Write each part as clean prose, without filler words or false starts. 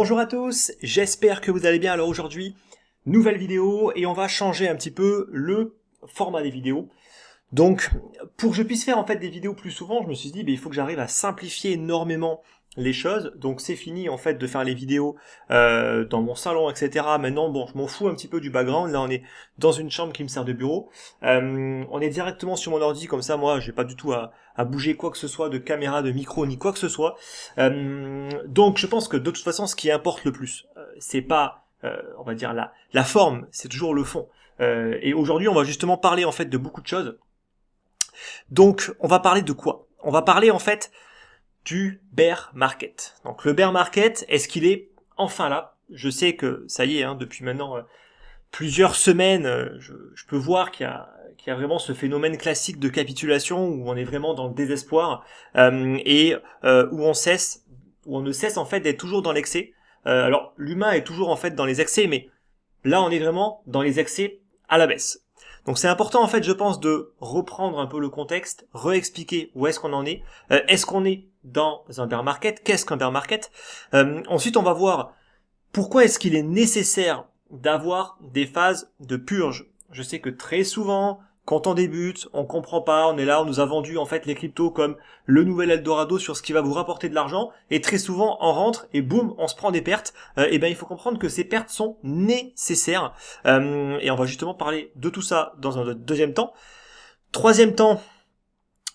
Bonjour à tous, j'espère que vous allez bien. Alors aujourd'hui, nouvelle vidéo et on va changer un petit peu le format des vidéos. Donc pour que je puisse faire en fait des vidéos plus souvent, je me suis dit il faut que j'arrive à simplifier énormément les choses. Donc c'est fini en fait de faire les vidéos dans mon salon, etc. Maintenant bon, je m'en fous un petit peu du background. Là on est dans une chambre qui me sert de bureau. On est directement sur mon ordi, comme ça moi j'ai pas du tout à bouger quoi que ce soit de caméra, de micro ni quoi que ce soit. Donc je pense que de toute façon ce qui importe le plus, c'est pas on va dire la forme, c'est toujours le fond. Et aujourd'hui on va justement parler en fait de beaucoup de choses. Donc, on va parler de quoi? On va parler en fait du bear market. Donc, le bear market, est-ce qu'il est enfin là? Je sais que ça y est, depuis maintenant plusieurs semaines, je peux voir qu'il y a vraiment ce phénomène classique de capitulation où on est vraiment dans le désespoir et où on ne cesse en fait d'être toujours dans l'excès. Alors, l'humain est toujours en fait dans les excès, mais là, on est vraiment dans les excès à la baisse. Donc c'est important en fait je pense de reprendre un peu le contexte, réexpliquer où est-ce qu'on en est, est-ce qu'on est dans un bear market, qu'est-ce qu'un bear market, ensuite on va voir pourquoi est-ce qu'il est nécessaire d'avoir des phases de purge. Je sais que très souvent quand on débute, on comprend pas, on est là, on nous a vendu en fait les cryptos comme le nouvel Eldorado sur ce qui va vous rapporter de l'argent, et très souvent on rentre et boum, on se prend des pertes. Et ben il faut comprendre que ces pertes sont nécessaires, et on va justement parler de tout ça dans un deuxième temps. Troisième temps,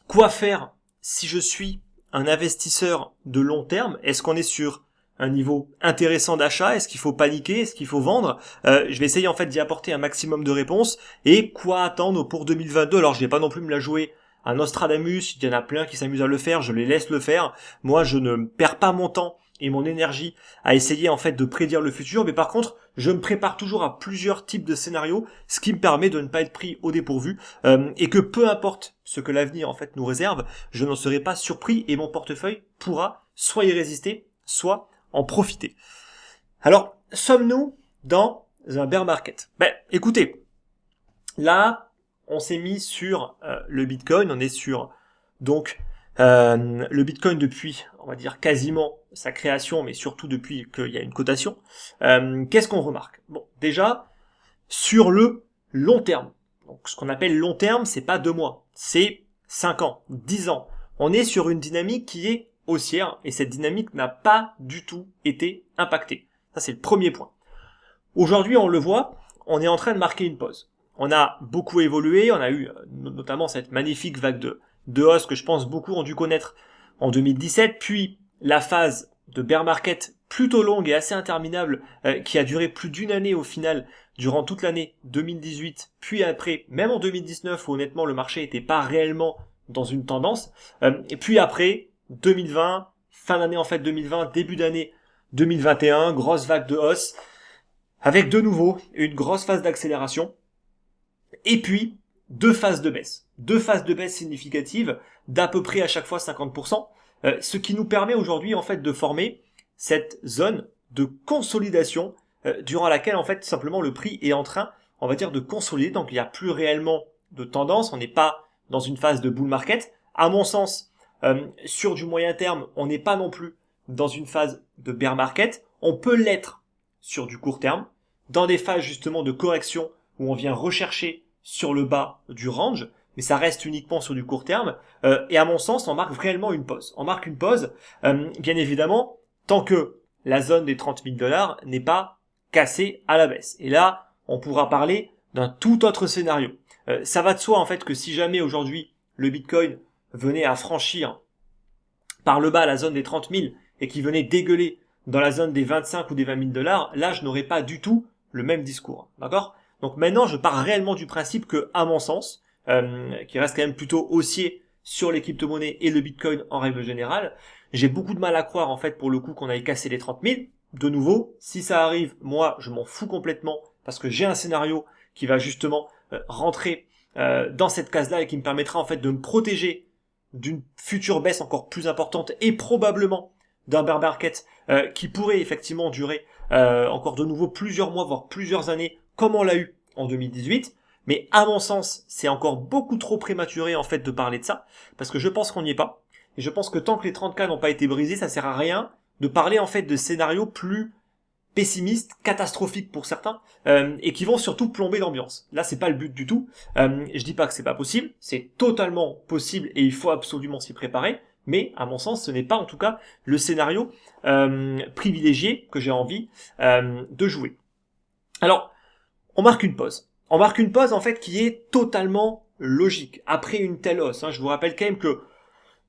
quoi faire si je suis un investisseur de long terme? Est-ce qu'on est sur un niveau intéressant d'achat? Est-ce qu'il faut paniquer? Est-ce qu'il faut vendre? Je vais essayer en fait d'y apporter un maximum de réponses. Et quoi attendre pour 2022? Alors je vais pas non plus me la jouer à Nostradamus, il y en a plein qui s'amusent à le faire, je les laisse le faire. Moi je ne perds pas mon temps et mon énergie à essayer en fait de prédire le futur, mais par contre je me prépare toujours à plusieurs types de scénarios, ce qui me permet de ne pas être pris au dépourvu, et que peu importe ce que l'avenir en fait nous réserve, je n'en serai pas surpris et mon portefeuille pourra soit y résister, soit en profiter. Alors, sommes-nous dans un bear market? Écoutez, là, on s'est mis sur le Bitcoin, on est sur donc le Bitcoin depuis, on va dire quasiment sa création, mais surtout depuis qu'il y a une cotation. Qu'est-ce qu'on remarque? Bon, déjà sur le long terme. Donc, ce qu'on appelle long terme, c'est pas 2 mois, c'est 5 ans, 10 ans. On est sur une dynamique qui est haussière et cette dynamique n'a pas du tout été impactée. Ça, c'est le premier point. Aujourd'hui, on le voit, on est en train de marquer une pause. On a beaucoup évolué, on a eu notamment cette magnifique vague de hausse que je pense beaucoup ont dû connaître en 2017, puis la phase de bear market plutôt longue et assez interminable qui a duré plus d'une année au final, durant toute l'année 2018, puis après, même en 2019 où honnêtement le marché n'était pas réellement dans une tendance, et puis après 2020, fin d'année en fait 2020, début d'année 2021, grosse vague de hausse, avec de nouveau une grosse phase d'accélération, et puis 2 phases de baisse. 2 phases de baisse significatives d'à peu près à chaque fois 50%, ce qui nous permet aujourd'hui en fait de former cette zone de consolidation durant laquelle en fait simplement le prix est en train, on va dire, de consolider. Donc il n'y a plus réellement de tendance, on n'est pas dans une phase de bull market. À mon sens, sur du moyen terme, on n'est pas non plus dans une phase de bear market. On peut l'être sur du court terme, dans des phases justement de correction où on vient rechercher sur le bas du range, mais ça reste uniquement sur du court terme. Et à mon sens, on marque réellement une pause. On marque une pause, bien évidemment, tant que la zone des 30 000 $ n'est pas cassée à la baisse. Et là, on pourra parler d'un tout autre scénario. Ça va de soi en fait que si jamais aujourd'hui le Bitcoin venait à franchir par le bas la zone des 30 000 et qu'il venait dégueuler dans la zone des 25 ou des 20 000 $, là je n'aurais pas du tout le même discours. D'accord? Donc maintenant je pars réellement du principe que, à mon sens, qui reste quand même plutôt haussier sur les crypto-monnaies et le Bitcoin en règle générale, j'ai beaucoup de mal à croire en fait pour le coup qu'on aille casser les 30 000. De nouveau, si ça arrive, moi je m'en fous complètement parce que j'ai un scénario qui va justement rentrer dans cette case-là et qui me permettra en fait de me protéger d'une future baisse encore plus importante et probablement d'un bear market qui pourrait effectivement durer encore de nouveau plusieurs mois, voire plusieurs années, comme on l'a eu en 2018. Mais à mon sens, c'est encore beaucoup trop prématuré en fait de parler de ça, parce que je pense qu'on n'y est pas. Et je pense que tant que les 30K n'ont pas été brisés, ça sert à rien de parler en fait de scénarios plus pessimistes, catastrophiques pour certains, et qui vont surtout plomber l'ambiance. Là, c'est pas le but du tout. Je dis pas que c'est pas possible, c'est totalement possible et il faut absolument s'y préparer. Mais à mon sens, ce n'est pas en tout cas le scénario privilégié que j'ai envie de jouer. Alors, on marque une pause. On marque une pause en fait qui est totalement logique. Après une telle hausse, je vous rappelle quand même que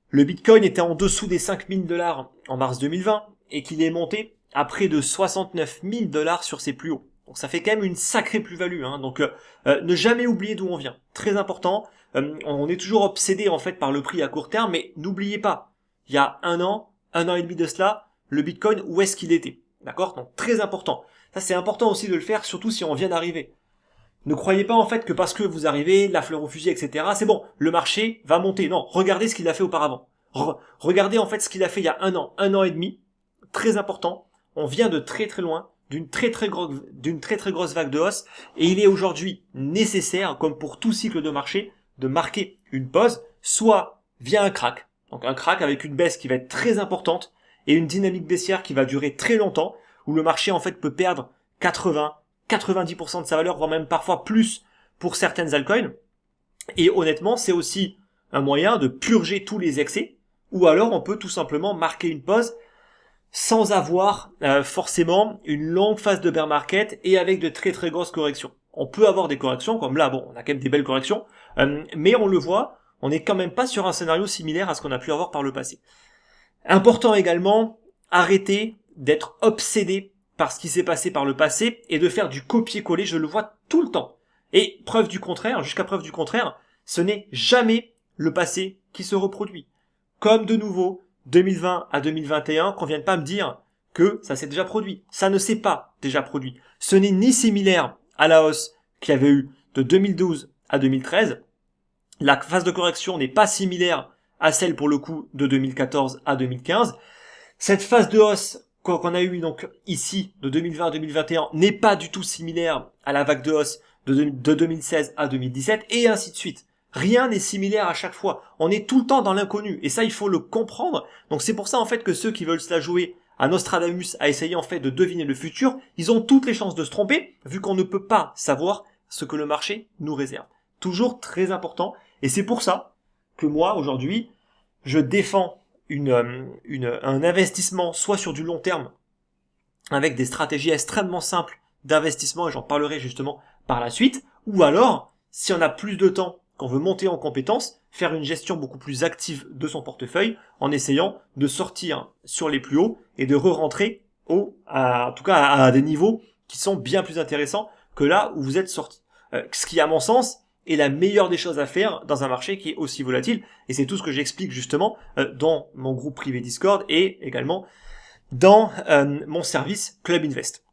le Bitcoin était en dessous des 5000 $ en mars 2020 et qu'il est monté à près de 69 000 $ sur ses plus hauts. Donc ça fait quand même une sacrée plus-value. Donc ne jamais oublier d'où on vient. Très important. On est toujours obsédé en fait par le prix à court terme, mais n'oubliez pas, il y a un an et demi de cela, le Bitcoin, où est-ce qu'il était? D'accord? Donc très important. Ça c'est important aussi de le faire, surtout si on vient d'arriver. Ne croyez pas en fait que parce que vous arrivez, la fleur au fusil, etc., c'est bon, le marché va monter. Non, regardez ce qu'il a fait auparavant. Regardez en fait ce qu'il a fait il y a un an et demi. Très important. On vient de très très loin, d'une très très grosse vague de hausse, et il est aujourd'hui nécessaire, comme pour tout cycle de marché, de marquer une pause, soit via un crack. Donc un crack avec une baisse qui va être très importante et une dynamique baissière qui va durer très longtemps, où le marché en fait peut perdre 90% de sa valeur, voire même parfois plus pour certaines altcoins. Et honnêtement, c'est aussi un moyen de purger tous les excès, ou alors on peut tout simplement marquer une pause sans avoir forcément une longue phase de bear market et avec de très très grosses corrections. On peut avoir des corrections, comme là, bon, on a quand même des belles corrections, mais on le voit, on n'est quand même pas sur un scénario similaire à ce qu'on a pu avoir par le passé. Important également, arrêter d'être obsédé par ce qui s'est passé par le passé et de faire du copier-coller, je le vois tout le temps. Et preuve du contraire, jusqu'à preuve du contraire, ce n'est jamais le passé qui se reproduit. Comme de nouveau, 2020 à 2021, qu'on vienne pas me dire que ça s'est déjà produit. Ça ne s'est pas déjà produit. Ce n'est ni similaire à la hausse qu'il y avait eu de 2012 à 2013. La phase de correction n'est pas similaire à celle pour le coup de 2014 à 2015. Cette phase de hausse qu'on a eu donc ici de 2020 à 2021 n'est pas du tout similaire à la vague de hausse de 2016 à 2017 et ainsi de suite. Rien n'est similaire à chaque fois. On est tout le temps dans l'inconnu et ça il faut le comprendre. Donc c'est pour ça en fait que ceux qui veulent se la jouer à Nostradamus, à essayer en fait de deviner le futur, ils ont toutes les chances de se tromper vu qu'on ne peut pas savoir ce que le marché nous réserve. Toujours très important et c'est pour ça que moi aujourd'hui je défends un investissement soit sur du long terme avec des stratégies extrêmement simples d'investissement et j'en parlerai justement par la suite, ou alors si on a plus de temps, qu'on veut monter en compétence, faire une gestion beaucoup plus active de son portefeuille en essayant de sortir sur les plus hauts et de re-rentrer en tout cas à des niveaux qui sont bien plus intéressants que là où vous êtes sorti. Ce qui à mon sens est la meilleure des choses à faire dans un marché qui est aussi volatile et c'est tout ce que j'explique justement dans mon groupe privé Discord et également dans mon service Club Invest.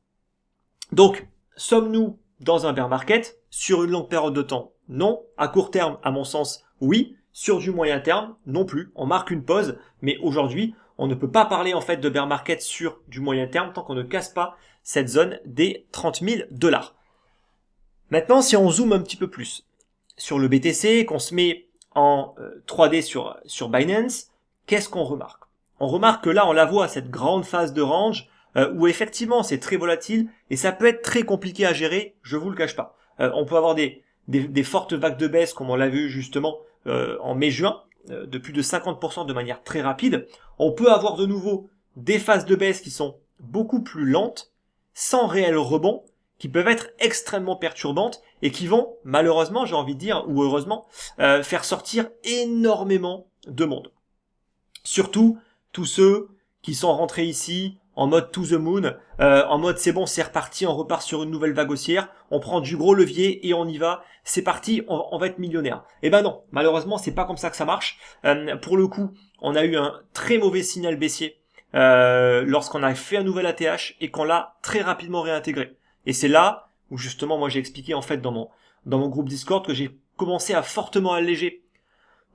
Donc, sommes-nous dans un bear market sur une longue période de temps? Non. À court terme, à mon sens, oui. Sur du moyen terme, non plus. On marque une pause, mais aujourd'hui, on ne peut pas parler en fait de bear market sur du moyen terme tant qu'on ne casse pas cette zone des 30 000 $. Maintenant, si on zoome un petit peu plus sur le BTC, qu'on se met en 3D sur Binance, qu'est-ce qu'on remarque? On remarque que là, on la voit, cette grande phase de range, où effectivement c'est très volatile et ça peut être très compliqué à gérer, je vous le cache pas. On peut avoir des fortes vagues de baisse comme on l'a vu justement en mai-juin, de plus de 50% de manière très rapide. On peut avoir de nouveau des phases de baisse qui sont beaucoup plus lentes, sans réel rebond, qui peuvent être extrêmement perturbantes et qui vont, malheureusement, j'ai envie de dire, ou heureusement, faire sortir énormément de monde. Surtout tous ceux qui sont rentrés ici en mode to the moon, en mode c'est bon, c'est reparti, on repart sur une nouvelle vague haussière, on prend du gros levier et on y va, c'est parti, on va être millionnaire. Eh ben non, malheureusement c'est pas comme ça que ça marche. Pour le coup, on a eu un très mauvais signal baissier lorsqu'on a fait un nouvel ATH et qu'on l'a très rapidement réintégré. Et c'est là où justement moi j'ai expliqué en fait dans mon groupe Discord que j'ai commencé à fortement alléger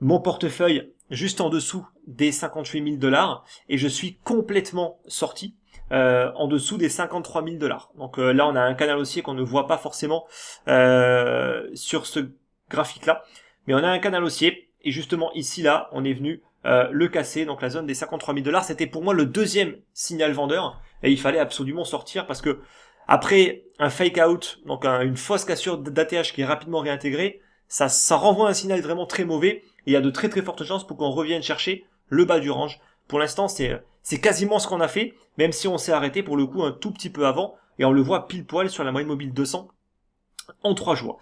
mon portefeuille juste en dessous des 58 000 $ et je suis complètement sorti en dessous des 53 000 $. Donc là on a un canal haussier qu'on ne voit pas forcément sur ce graphique là, mais on a un canal haussier et justement ici on est venu le casser, donc la zone des 53 000 $, c'était pour moi le deuxième signal vendeur et il fallait absolument sortir parce que après un fake out, donc une fausse cassure d'ATH qui est rapidement réintégrée, ça renvoie un signal vraiment très mauvais et il y a de très très fortes chances pour qu'on revienne chercher le bas du range. Pour l'instant, c'est quasiment ce qu'on a fait, même si on s'est arrêté pour le coup un tout petit peu avant et on le voit pile poil sur la moyenne mobile 200 en 3 jours.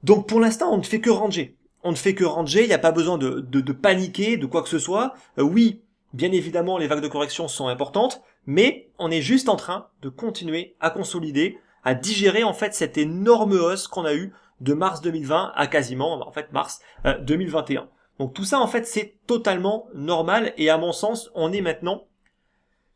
Donc pour l'instant, on ne fait que ranger. On ne fait que ranger, il n'y a pas besoin de paniquer, de quoi que ce soit. Oui, bien évidemment, les vagues de correction sont importantes, mais on est juste en train de continuer à consolider, à digérer en fait cette énorme hausse qu'on a eue de mars 2020 à quasiment, en fait, mars 2021. Donc tout ça, en fait, c'est totalement normal et à mon sens, on est maintenant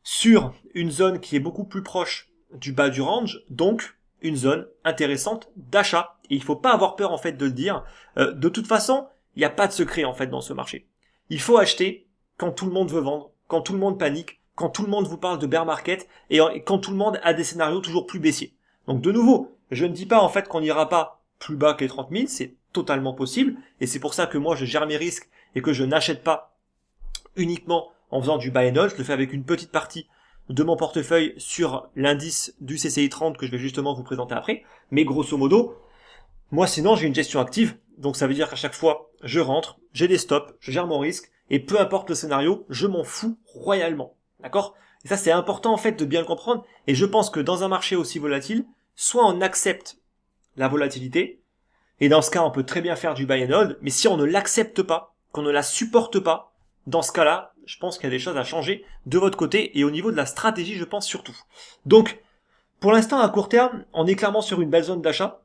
sur une zone qui est beaucoup plus proche du bas du range, donc une zone intéressante d'achat. Et il faut pas avoir peur en fait de le dire. De toute façon, il n'y a pas de secret en fait dans ce marché. Il faut acheter quand tout le monde veut vendre, quand tout le monde panique, quand tout le monde vous parle de bear market et quand tout le monde a des scénarios toujours plus baissiers. Donc de nouveau, je ne dis pas en fait qu'on n'ira pas plus bas que les 30 000, c'est totalement possible et c'est pour ça que moi je gère mes risques et que je n'achète pas uniquement en faisant du buy and hold, je le fais avec une petite partie de mon portefeuille sur l'indice du CCI 30 que je vais justement vous présenter après. Mais grosso modo, moi sinon j'ai une gestion active, donc ça veut dire qu'à chaque fois je rentre, j'ai des stops, je gère mon risque, et peu importe le scénario, je m'en fous royalement. D'accord ? Et ça c'est important en fait de bien le comprendre, et je pense que dans un marché aussi volatile, soit on accepte la volatilité, et dans ce cas on peut très bien faire du buy and hold, mais si on ne l'accepte pas, qu'on ne la supporte pas, dans ce cas-là, je pense qu'il y a des choses à changer de votre côté et au niveau de la stratégie, je pense surtout. Donc, pour l'instant, à court terme, on est clairement sur une belle zone d'achat.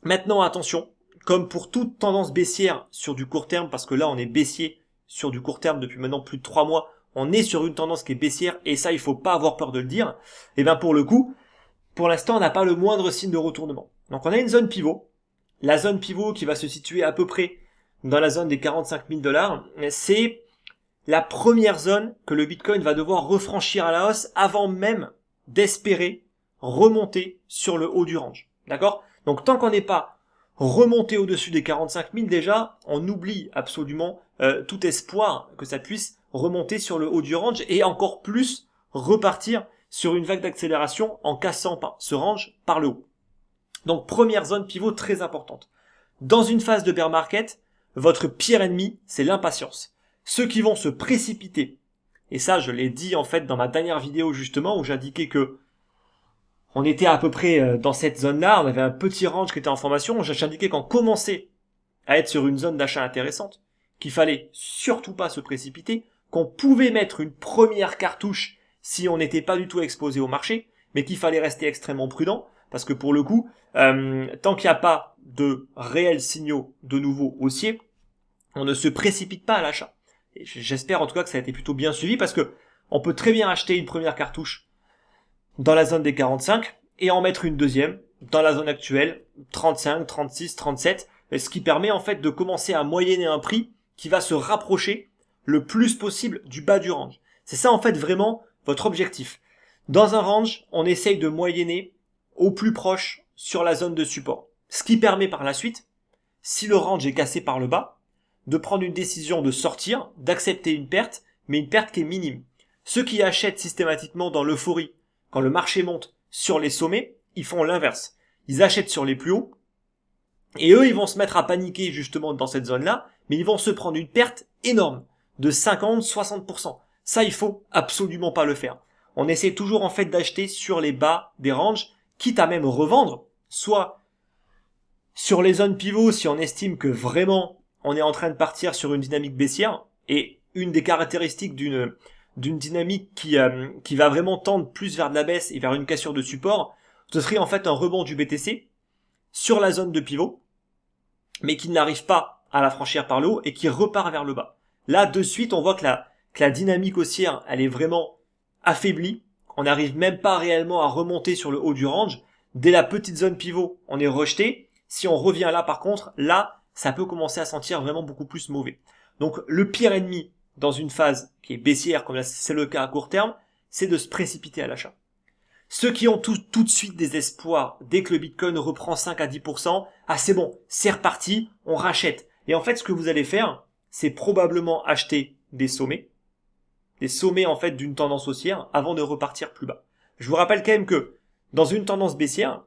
Maintenant, attention, comme pour toute tendance baissière sur du court terme, parce que là, on est baissier sur du court terme depuis maintenant plus de 3 mois, on est sur une tendance qui est baissière et ça, il faut pas avoir peur de le dire. Et bien, pour le coup, pour l'instant, on n'a pas le moindre signe de retournement. Donc, on a une zone pivot. La zone pivot qui va se situer à peu près dans la zone des 45 000 $, c'est la première zone que le Bitcoin va devoir refranchir à la hausse avant même d'espérer remonter sur le haut du range. D'accord ? Donc tant qu'on n'est pas remonté au-dessus des 45 000 déjà, on oublie absolument tout espoir que ça puisse remonter sur le haut du range et encore plus repartir sur une vague d'accélération en cassant ce range par le haut. Donc première zone pivot très importante. Dans une phase de bear market, votre pire ennemi, c'est l'impatience. Ceux qui vont se précipiter, et ça je l'ai dit en fait dans ma dernière vidéo justement où j'indiquais que on était à peu près dans cette zone-là, on avait un petit range qui était en formation, j'indiquais qu'on commençait à être sur une zone d'achat intéressante, qu'il fallait surtout pas se précipiter, qu'on pouvait mettre une première cartouche si on n'était pas du tout exposé au marché, mais qu'il fallait rester extrêmement prudent, parce que pour le coup, tant qu'il n'y a pas de réels signaux de nouveau haussiers, on ne se précipite pas à l'achat. Et j'espère en tout cas que ça a été plutôt bien suivi parce que on peut très bien acheter une première cartouche dans la zone des 45 et en mettre une deuxième dans la zone actuelle 35, 36, 37, ce qui permet en fait de commencer à moyenner un prix qui va se rapprocher le plus possible du bas du range. C'est ça en fait vraiment votre objectif. Dans un range, on essaye de moyenner au plus proche sur la zone de support. Ce qui permet par la suite, si le range est cassé par le bas, de prendre une décision de sortir, d'accepter une perte, mais une perte qui est minime. Ceux qui achètent systématiquement dans l'euphorie, quand le marché monte sur les sommets, ils font l'inverse. Ils achètent sur les plus hauts, et eux, ils vont se mettre à paniquer justement dans cette zone-là, mais ils vont se prendre une perte énorme, de 50-60%. Ça, il faut absolument pas le faire. On essaie toujours en fait d'acheter sur les bas des ranges, quitte à même revendre, soit sur les zones pivots si on estime que vraiment on est en train de partir sur une dynamique baissière, et une des caractéristiques d'une dynamique qui va vraiment tendre plus vers de la baisse et vers une cassure de support, ce serait en fait un rebond du BTC sur la zone de pivot, mais qui n'arrive pas à la franchir par le haut et qui repart vers le bas. Là, de suite, on voit que la dynamique haussière, elle est vraiment affaiblie. On n'arrive même pas réellement à remonter sur le haut du range. Dès la petite zone pivot, on est rejeté. Si on revient là, par contre, là, ça peut commencer à sentir vraiment beaucoup plus mauvais. Donc, le pire ennemi dans une phase qui est baissière, comme c'est le cas à court terme, c'est de se précipiter à l'achat. Ceux qui ont tout de suite des espoirs, dès que le Bitcoin reprend 5 à 10%, ah c'est bon, c'est reparti, on rachète. Et en fait, ce que vous allez faire, c'est probablement acheter des sommets, des sommets en fait d'une tendance haussière avant de repartir plus bas. Je vous rappelle quand même que dans une tendance baissière,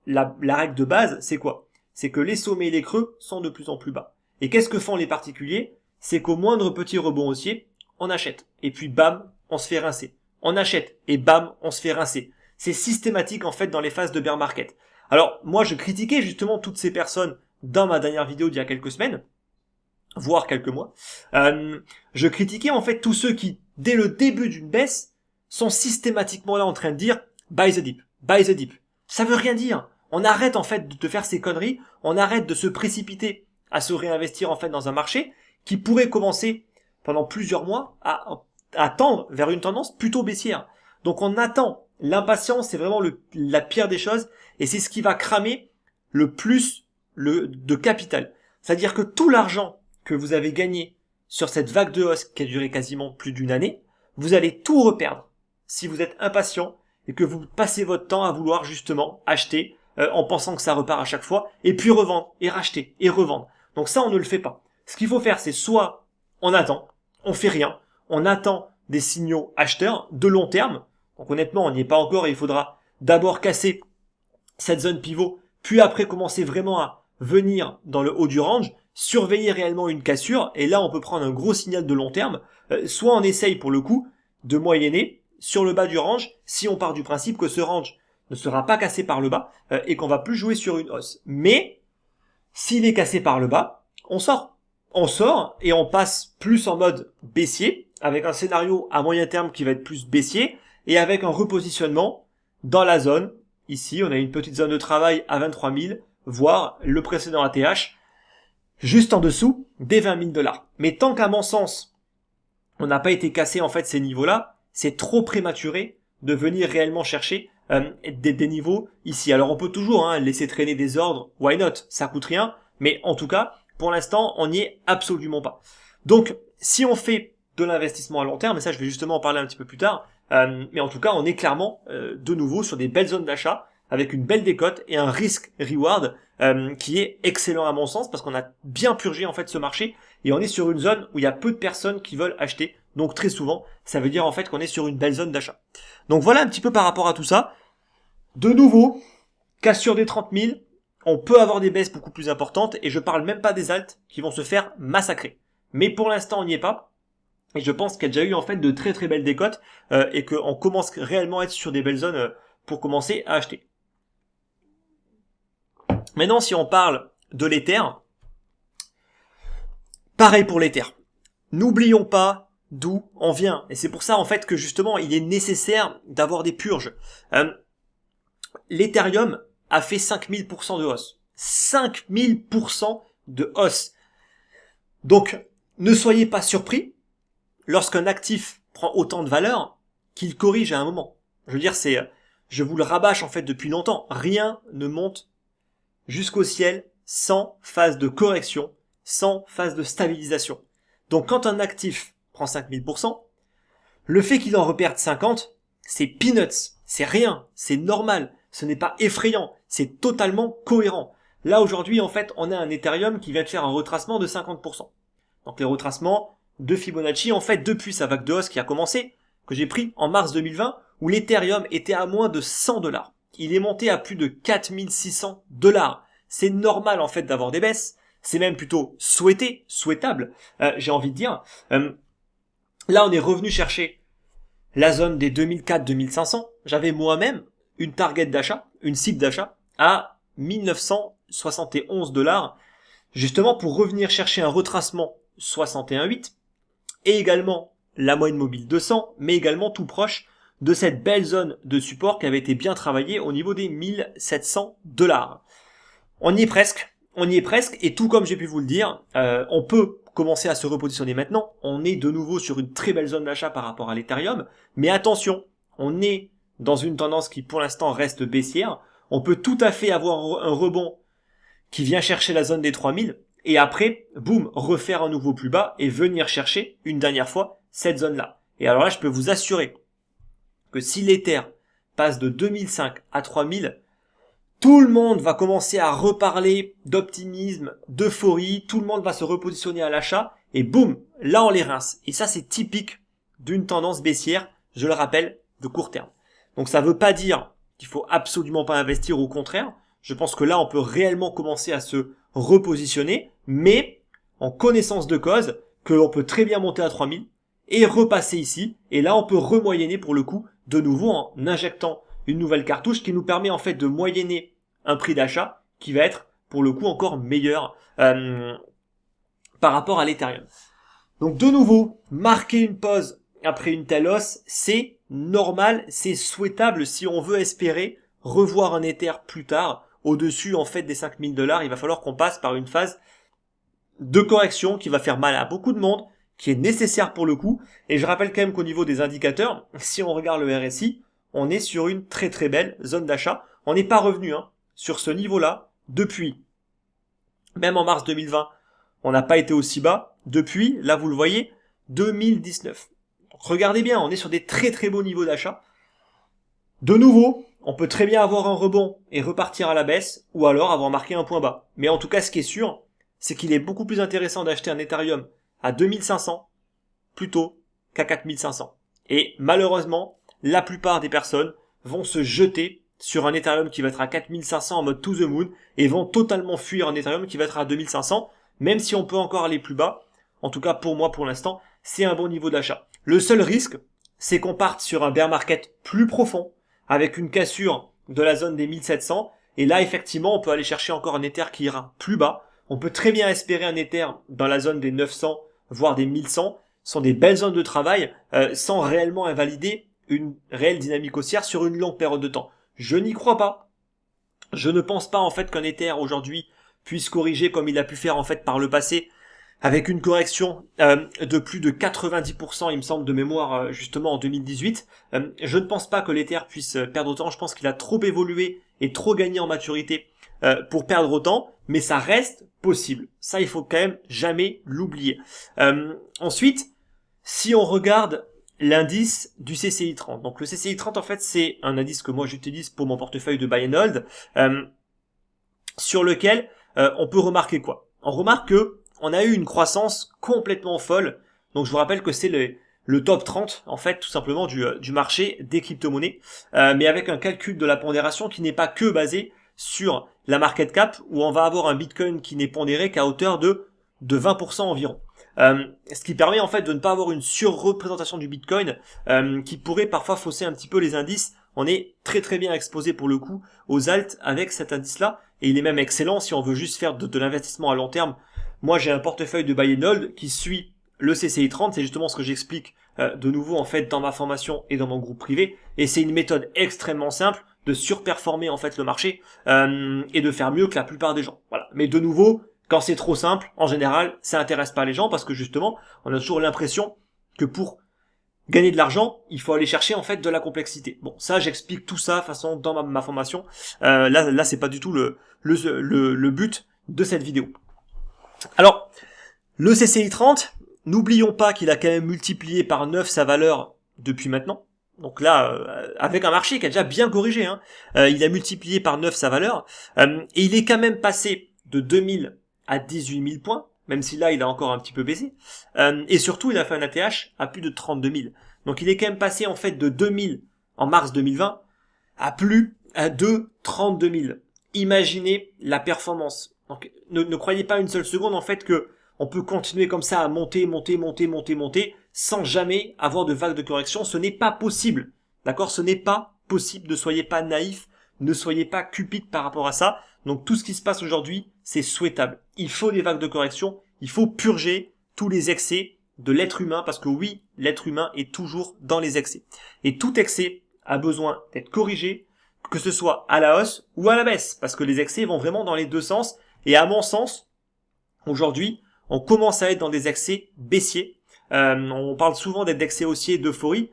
la règle de base, c'est quoi? C'est que les sommets et les creux sont de plus en plus bas. Et qu'est-ce que font les particuliers? C'est qu'au moindre petit rebond haussier, on achète. Et puis bam, on se fait rincer. On achète. Et bam, on se fait rincer. C'est systématique en fait dans les phases de bear market. Alors moi je critiquais justement toutes ces personnes dans ma dernière vidéo d'il y a quelques semaines, voire quelques mois. Je critiquais en fait tous ceux qui, dès le début d'une baisse, sont systématiquement là en train de dire buy the dip, buy the dip. Ça veut rien dire. On arrête en fait de faire ces conneries, on arrête de se précipiter à se réinvestir en fait dans un marché qui pourrait commencer pendant plusieurs mois à tendre vers une tendance plutôt baissière. Donc on attend. L'impatience, c'est vraiment la pire des choses et c'est ce qui va cramer le plus de capital. C'est-à-dire que tout l'argent que vous avez gagné sur cette vague de hausse qui a duré quasiment plus d'une année, vous allez tout reperdre si vous êtes impatient et que vous passez votre temps à vouloir justement acheter en pensant que ça repart à chaque fois et puis revendre et racheter et revendre. Donc ça, on ne le fait pas. Ce qu'il faut faire, c'est soit on attend, on fait rien, on attend des signaux acheteurs de long terme. Donc honnêtement, on n'y est pas encore et il faudra d'abord casser cette zone pivot, puis après commencer vraiment à venir dans le haut du range, surveiller réellement une cassure, et là on peut prendre un gros signal de long terme, soit on essaye pour le coup de moyenner sur le bas du range, si on part du principe que ce range ne sera pas cassé par le bas, et qu'on va plus jouer sur une hausse. Mais, s'il est cassé par le bas, on sort. On sort et on passe plus en mode baissier, avec un scénario à moyen terme qui va être plus baissier, et avec un repositionnement dans la zone. Ici, on a une petite zone de travail à 23 000, voire le précédent ATH, juste en dessous des 20 000 $. Mais tant qu'à mon sens, on n'a pas été cassé en fait ces niveaux-là, c'est trop prématuré de venir réellement chercher des niveaux ici. Alors on peut toujours laisser traîner des ordres, why not, ça coûte rien, mais en tout cas, pour l'instant, on n'y est absolument pas. Donc, si on fait de l'investissement à long terme, et ça je vais justement en parler un petit peu plus tard, mais en tout cas, on est clairement de nouveau sur des belles zones d'achat, avec une belle décote et un risk-reward qui est excellent à mon sens, parce qu'on a bien purgé en fait ce marché, et on est sur une zone où il y a peu de personnes qui veulent acheter, donc très souvent, ça veut dire en fait qu'on est sur une belle zone d'achat. Donc voilà un petit peu par rapport à tout ça. De nouveau, cassure des 30 000, on peut avoir des baisses beaucoup plus importantes, et je parle même pas des alts qui vont se faire massacrer. Mais pour l'instant, on n'y est pas. Et je pense qu'il y a déjà eu en fait de très très belles décotes et qu'on commence réellement à être sur des belles zones pour commencer à acheter. Maintenant, si on parle de l'Ether, pareil pour l'Ether. N'oublions pas d'où on vient. Et c'est pour ça en fait que justement il est nécessaire d'avoir des purges. L'Ethereum a fait 5000% de hausse. 5000% de hausse. Donc, ne soyez pas surpris lorsqu'un actif prend autant de valeur qu'il corrige à un moment. Je veux dire, je vous le rabâche en fait depuis longtemps. Rien ne monte jusqu'au ciel sans phase de correction, sans phase de stabilisation. Donc, quand un actif prend 5000%, le fait qu'il en reperde 50, c'est peanuts, c'est rien, c'est normal, ce n'est pas effrayant, c'est totalement cohérent. Là, aujourd'hui, en fait, on a un Ethereum qui vient de faire un retracement de 50%. Donc, les retracements de Fibonacci, en fait, depuis sa vague de hausse qui a commencé, que j'ai pris en mars 2020, où l'Ethereum était à moins de 100 $. Il est monté à plus de 4600 $. C'est normal, en fait, d'avoir des baisses. C'est même plutôt souhaitable, j'ai envie de dire. Là, on est revenu chercher la zone des 2004-2500. J'avais moi-même une target d'achat, une cible d'achat, à 1971 $, justement pour revenir chercher un retracement 61,8 et également la moyenne mobile 200, mais également tout proche de cette belle zone de support qui avait été bien travaillée au niveau des 1700 $. On y est presque, et tout comme j'ai pu vous le dire, on peut commencer à se repositionner maintenant. On est de nouveau sur une très belle zone d'achat par rapport à l'Ethereum, mais attention, on est dans une tendance qui pour l'instant reste baissière. On peut tout à fait avoir un rebond qui vient chercher la zone des 3000, et après, boum, refaire un nouveau plus bas et venir chercher une dernière fois cette zone-là. Et alors là, je peux vous assurer que si l'Ether passe de 2005 à 3000, tout le monde va commencer à reparler d'optimisme, d'euphorie, tout le monde va se repositionner à l'achat, et boum, là on les rince. Et ça c'est typique d'une tendance baissière, je le rappelle, de court terme. Donc ça ne veut pas dire qu'il faut absolument pas investir, au contraire. Je pense que là, on peut réellement commencer à se repositionner, mais en connaissance de cause, que l'on peut très bien monter à 3000 et repasser ici. Et là, on peut remoyenner pour le coup, de nouveau, en injectant une nouvelle cartouche qui nous permet en fait de moyenner un prix d'achat qui va être pour le coup encore meilleur par rapport à l'Ethereum. Donc de nouveau, marquer une pause après une telle hausse, c'est normal, c'est souhaitable si on veut espérer revoir un Ether plus tard au-dessus en fait des 5000 $. Il va falloir qu'on passe par une phase de correction qui va faire mal à beaucoup de monde, qui est nécessaire pour le coup. Et je rappelle quand même qu'au niveau des indicateurs, si on regarde le RSI, on est sur une très très belle zone d'achat. On n'est pas revenu sur ce niveau-là depuis, même en mars 2020, on n'a pas été aussi bas depuis, là vous le voyez, 2019. Donc regardez bien, on est sur des très très beaux niveaux d'achat. De nouveau, on peut très bien avoir un rebond et repartir à la baisse, ou alors avoir marqué un point bas. Mais en tout cas, ce qui est sûr, c'est qu'il est beaucoup plus intéressant d'acheter un Ethereum à 2500 plutôt qu'à 4500. Et malheureusement, la plupart des personnes vont se jeter sur un Ethereum qui va être à 4500 en mode to the moon et vont totalement fuir un Ethereum qui va être à 2500, même si on peut encore aller plus bas. En tout cas, pour moi, pour l'instant, c'est un bon niveau d'achat. Le seul risque, c'est qu'on parte sur un bear market plus profond, avec une cassure de la zone des 1700, et là, effectivement, on peut aller chercher encore un Ether qui ira plus bas. On peut très bien espérer un Ether dans la zone des 900, voire des 1100. Ce sont des belles zones de travail, sans réellement invalider une réelle dynamique haussière sur une longue période de temps. Je n'y crois pas. Je ne pense pas en fait qu'un Ether aujourd'hui puisse corriger comme il a pu faire en fait par le passé, avec une correction de plus de 90%, il me semble, de mémoire, justement en 2018. Je ne pense pas que l'Ether puisse perdre autant. Je pense qu'il a trop évolué et trop gagné en maturité pour perdre autant, mais ça reste possible. Ça, il faut quand même jamais l'oublier. Ensuite, si on regarde l'indice du CCI 30. Donc le CCI 30, en fait, c'est un indice que moi j'utilise pour mon portefeuille de buy and hold, sur lequel on peut remarquer quoi? On remarque que on a eu une croissance complètement folle. Donc je vous rappelle que c'est le top 30 en fait tout simplement du marché des crypto-monnaies, mais avec un calcul de la pondération qui n'est pas que basé sur la market cap, où on va avoir un Bitcoin qui n'est pondéré qu'à hauteur de 20% environ. Ce qui permet en fait de ne pas avoir une surreprésentation du Bitcoin qui pourrait parfois fausser un petit peu les indices. On est très très bien exposé pour le coup aux alts avec cet indice-là, et il est même excellent si on veut juste faire de l'investissement à long terme. Moi j'ai un portefeuille de buy and hold qui suit le CCI 30, c'est justement ce que j'explique de nouveau en fait dans ma formation et dans mon groupe privé, et c'est une méthode extrêmement simple de surperformer en fait le marché et de faire mieux que la plupart des gens. Voilà. Mais de nouveau, quand c'est trop simple, en général, ça intéresse pas les gens parce que justement, on a toujours l'impression que pour gagner de l'argent, il faut aller chercher en fait de la complexité. Bon, ça, j'explique tout ça de façon dans ma formation. Là, c'est pas du tout le but de cette vidéo. Alors, le CCI 30, n'oublions pas qu'il a quand même multiplié par 9 sa valeur depuis maintenant. Donc là, avec un marché qui a déjà bien corrigé, il a multiplié par 9 sa valeur, et il est quand même passé de 2000 à 18 000 points, même si là il a encore un petit peu baissé, et surtout il a fait un ATH à plus de 32 000. Donc il est quand même passé en fait de 2000 en mars 2020 à plus de 32 000. Imaginez la performance. Donc ne croyez pas une seule seconde en fait que on peut continuer comme ça à monter sans jamais avoir de vague de correction. Ce n'est pas possible. D'accord? Ce n'est pas possible. Ne soyez pas naïfs. Ne soyez pas cupides par rapport à ça. Donc tout ce qui se passe aujourd'hui, c'est souhaitable. Il faut des vagues de correction. Il faut purger tous les excès de l'être humain, parce que oui, l'être humain est toujours dans les excès. Et tout excès a besoin d'être corrigé, que ce soit à la hausse ou à la baisse, parce que les excès vont vraiment dans les deux sens. Et à mon sens, aujourd'hui, on commence à être dans des excès baissiers. On parle souvent d'être d'excès haussier, d'euphorie,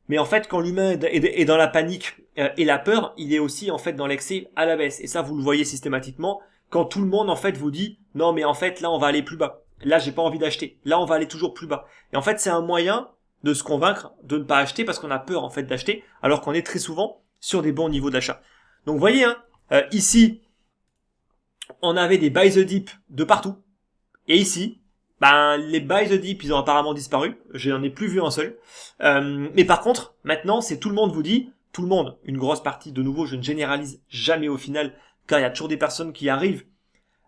mais en fait, quand l'humain est dans la panique et la peur, il est aussi en fait dans l'excès à la baisse. Et ça, vous le voyez systématiquement quand tout le monde en fait vous dit non, mais en fait là, on va aller plus bas. Là, j'ai pas envie d'acheter. Là, on va aller toujours plus bas. Et en fait, c'est un moyen de se convaincre de ne pas acheter parce qu'on a peur en fait d'acheter, alors qu'on est très souvent sur des bons niveaux d'achat. Donc, vous voyez, ici, on avait des buy the dip de partout. Et ici, Ben, les buy the dip, ils ont apparemment disparu. Je n'en ai plus vu un seul. Mais par contre, maintenant, c'est tout le monde vous dit, tout le monde, une grosse partie, de nouveau, je ne généralise jamais au final, car il y a toujours des personnes qui arrivent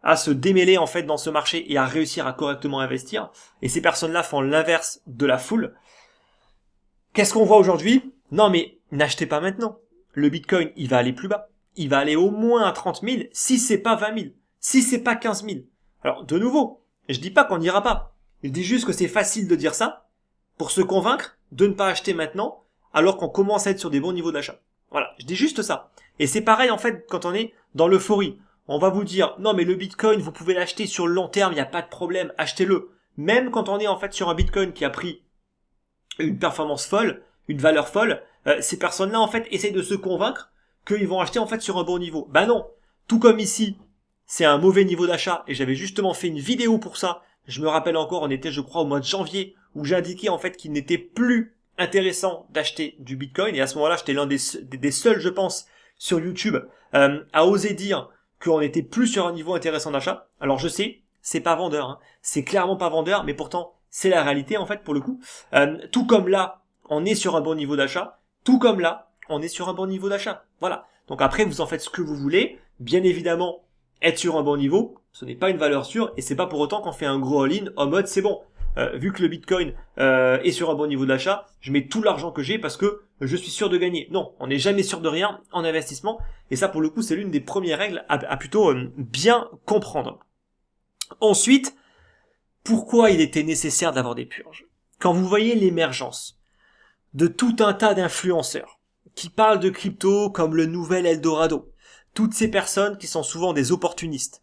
à se démêler en fait dans ce marché et à réussir à correctement investir. Et ces personnes-là font l'inverse de la foule. Qu'est-ce qu'on voit aujourd'hui? Non mais n'achetez pas maintenant. Le Bitcoin, il va aller plus bas. Il va aller au moins à 30 000, si c'est pas 20 000, si c'est pas 15 000. Alors, de nouveau, je dis pas qu'on n'ira pas. Je dis juste que c'est facile de dire ça pour se convaincre de ne pas acheter maintenant alors qu'on commence à être sur des bons niveaux d'achat. Voilà, je dis juste ça. Et c'est pareil en fait quand on est dans l'euphorie. On va vous dire, non mais le Bitcoin, vous pouvez l'acheter sur le long terme, il n'y a pas de problème, achetez-le. Même quand on est en fait sur un Bitcoin qui a pris une performance folle, une valeur folle, ces personnes-là en fait essayent de se convaincre qu'ils vont acheter en fait sur un bon niveau. Bah non, tout comme ici, c'est un mauvais niveau d'achat et j'avais justement fait une vidéo pour ça. Je me rappelle encore, on était je crois au mois de janvier où j'indiquais en fait qu'il n'était plus intéressant d'acheter du Bitcoin et à ce moment-là j'étais l'un des seuls je pense sur YouTube à oser dire qu'on n'était plus sur un niveau intéressant d'achat. Alors je sais, c'est pas vendeur, hein. C'est clairement pas vendeur, mais pourtant c'est la réalité en fait pour le coup. Tout comme là, on est sur un bon niveau d'achat, tout comme là, on est sur un bon niveau d'achat. Voilà. Donc après, vous en faites ce que vous voulez. Bien évidemment, être sur un bon niveau, ce n'est pas une valeur sûre et c'est pas pour autant qu'on fait un gros all-in en mode c'est bon. Vu que le Bitcoin est sur un bon niveau d'achat, je mets tout l'argent que j'ai parce que je suis sûr de gagner. Non, on n'est jamais sûr de rien en investissement. Et ça, pour le coup, c'est l'une des premières règles à plutôt bien comprendre. Ensuite, pourquoi il était nécessaire d'avoir des purges? Quand vous voyez l'émergence de tout un tas d'influenceurs qui parlent de crypto comme le nouvel Eldorado, toutes ces personnes qui sont souvent des opportunistes,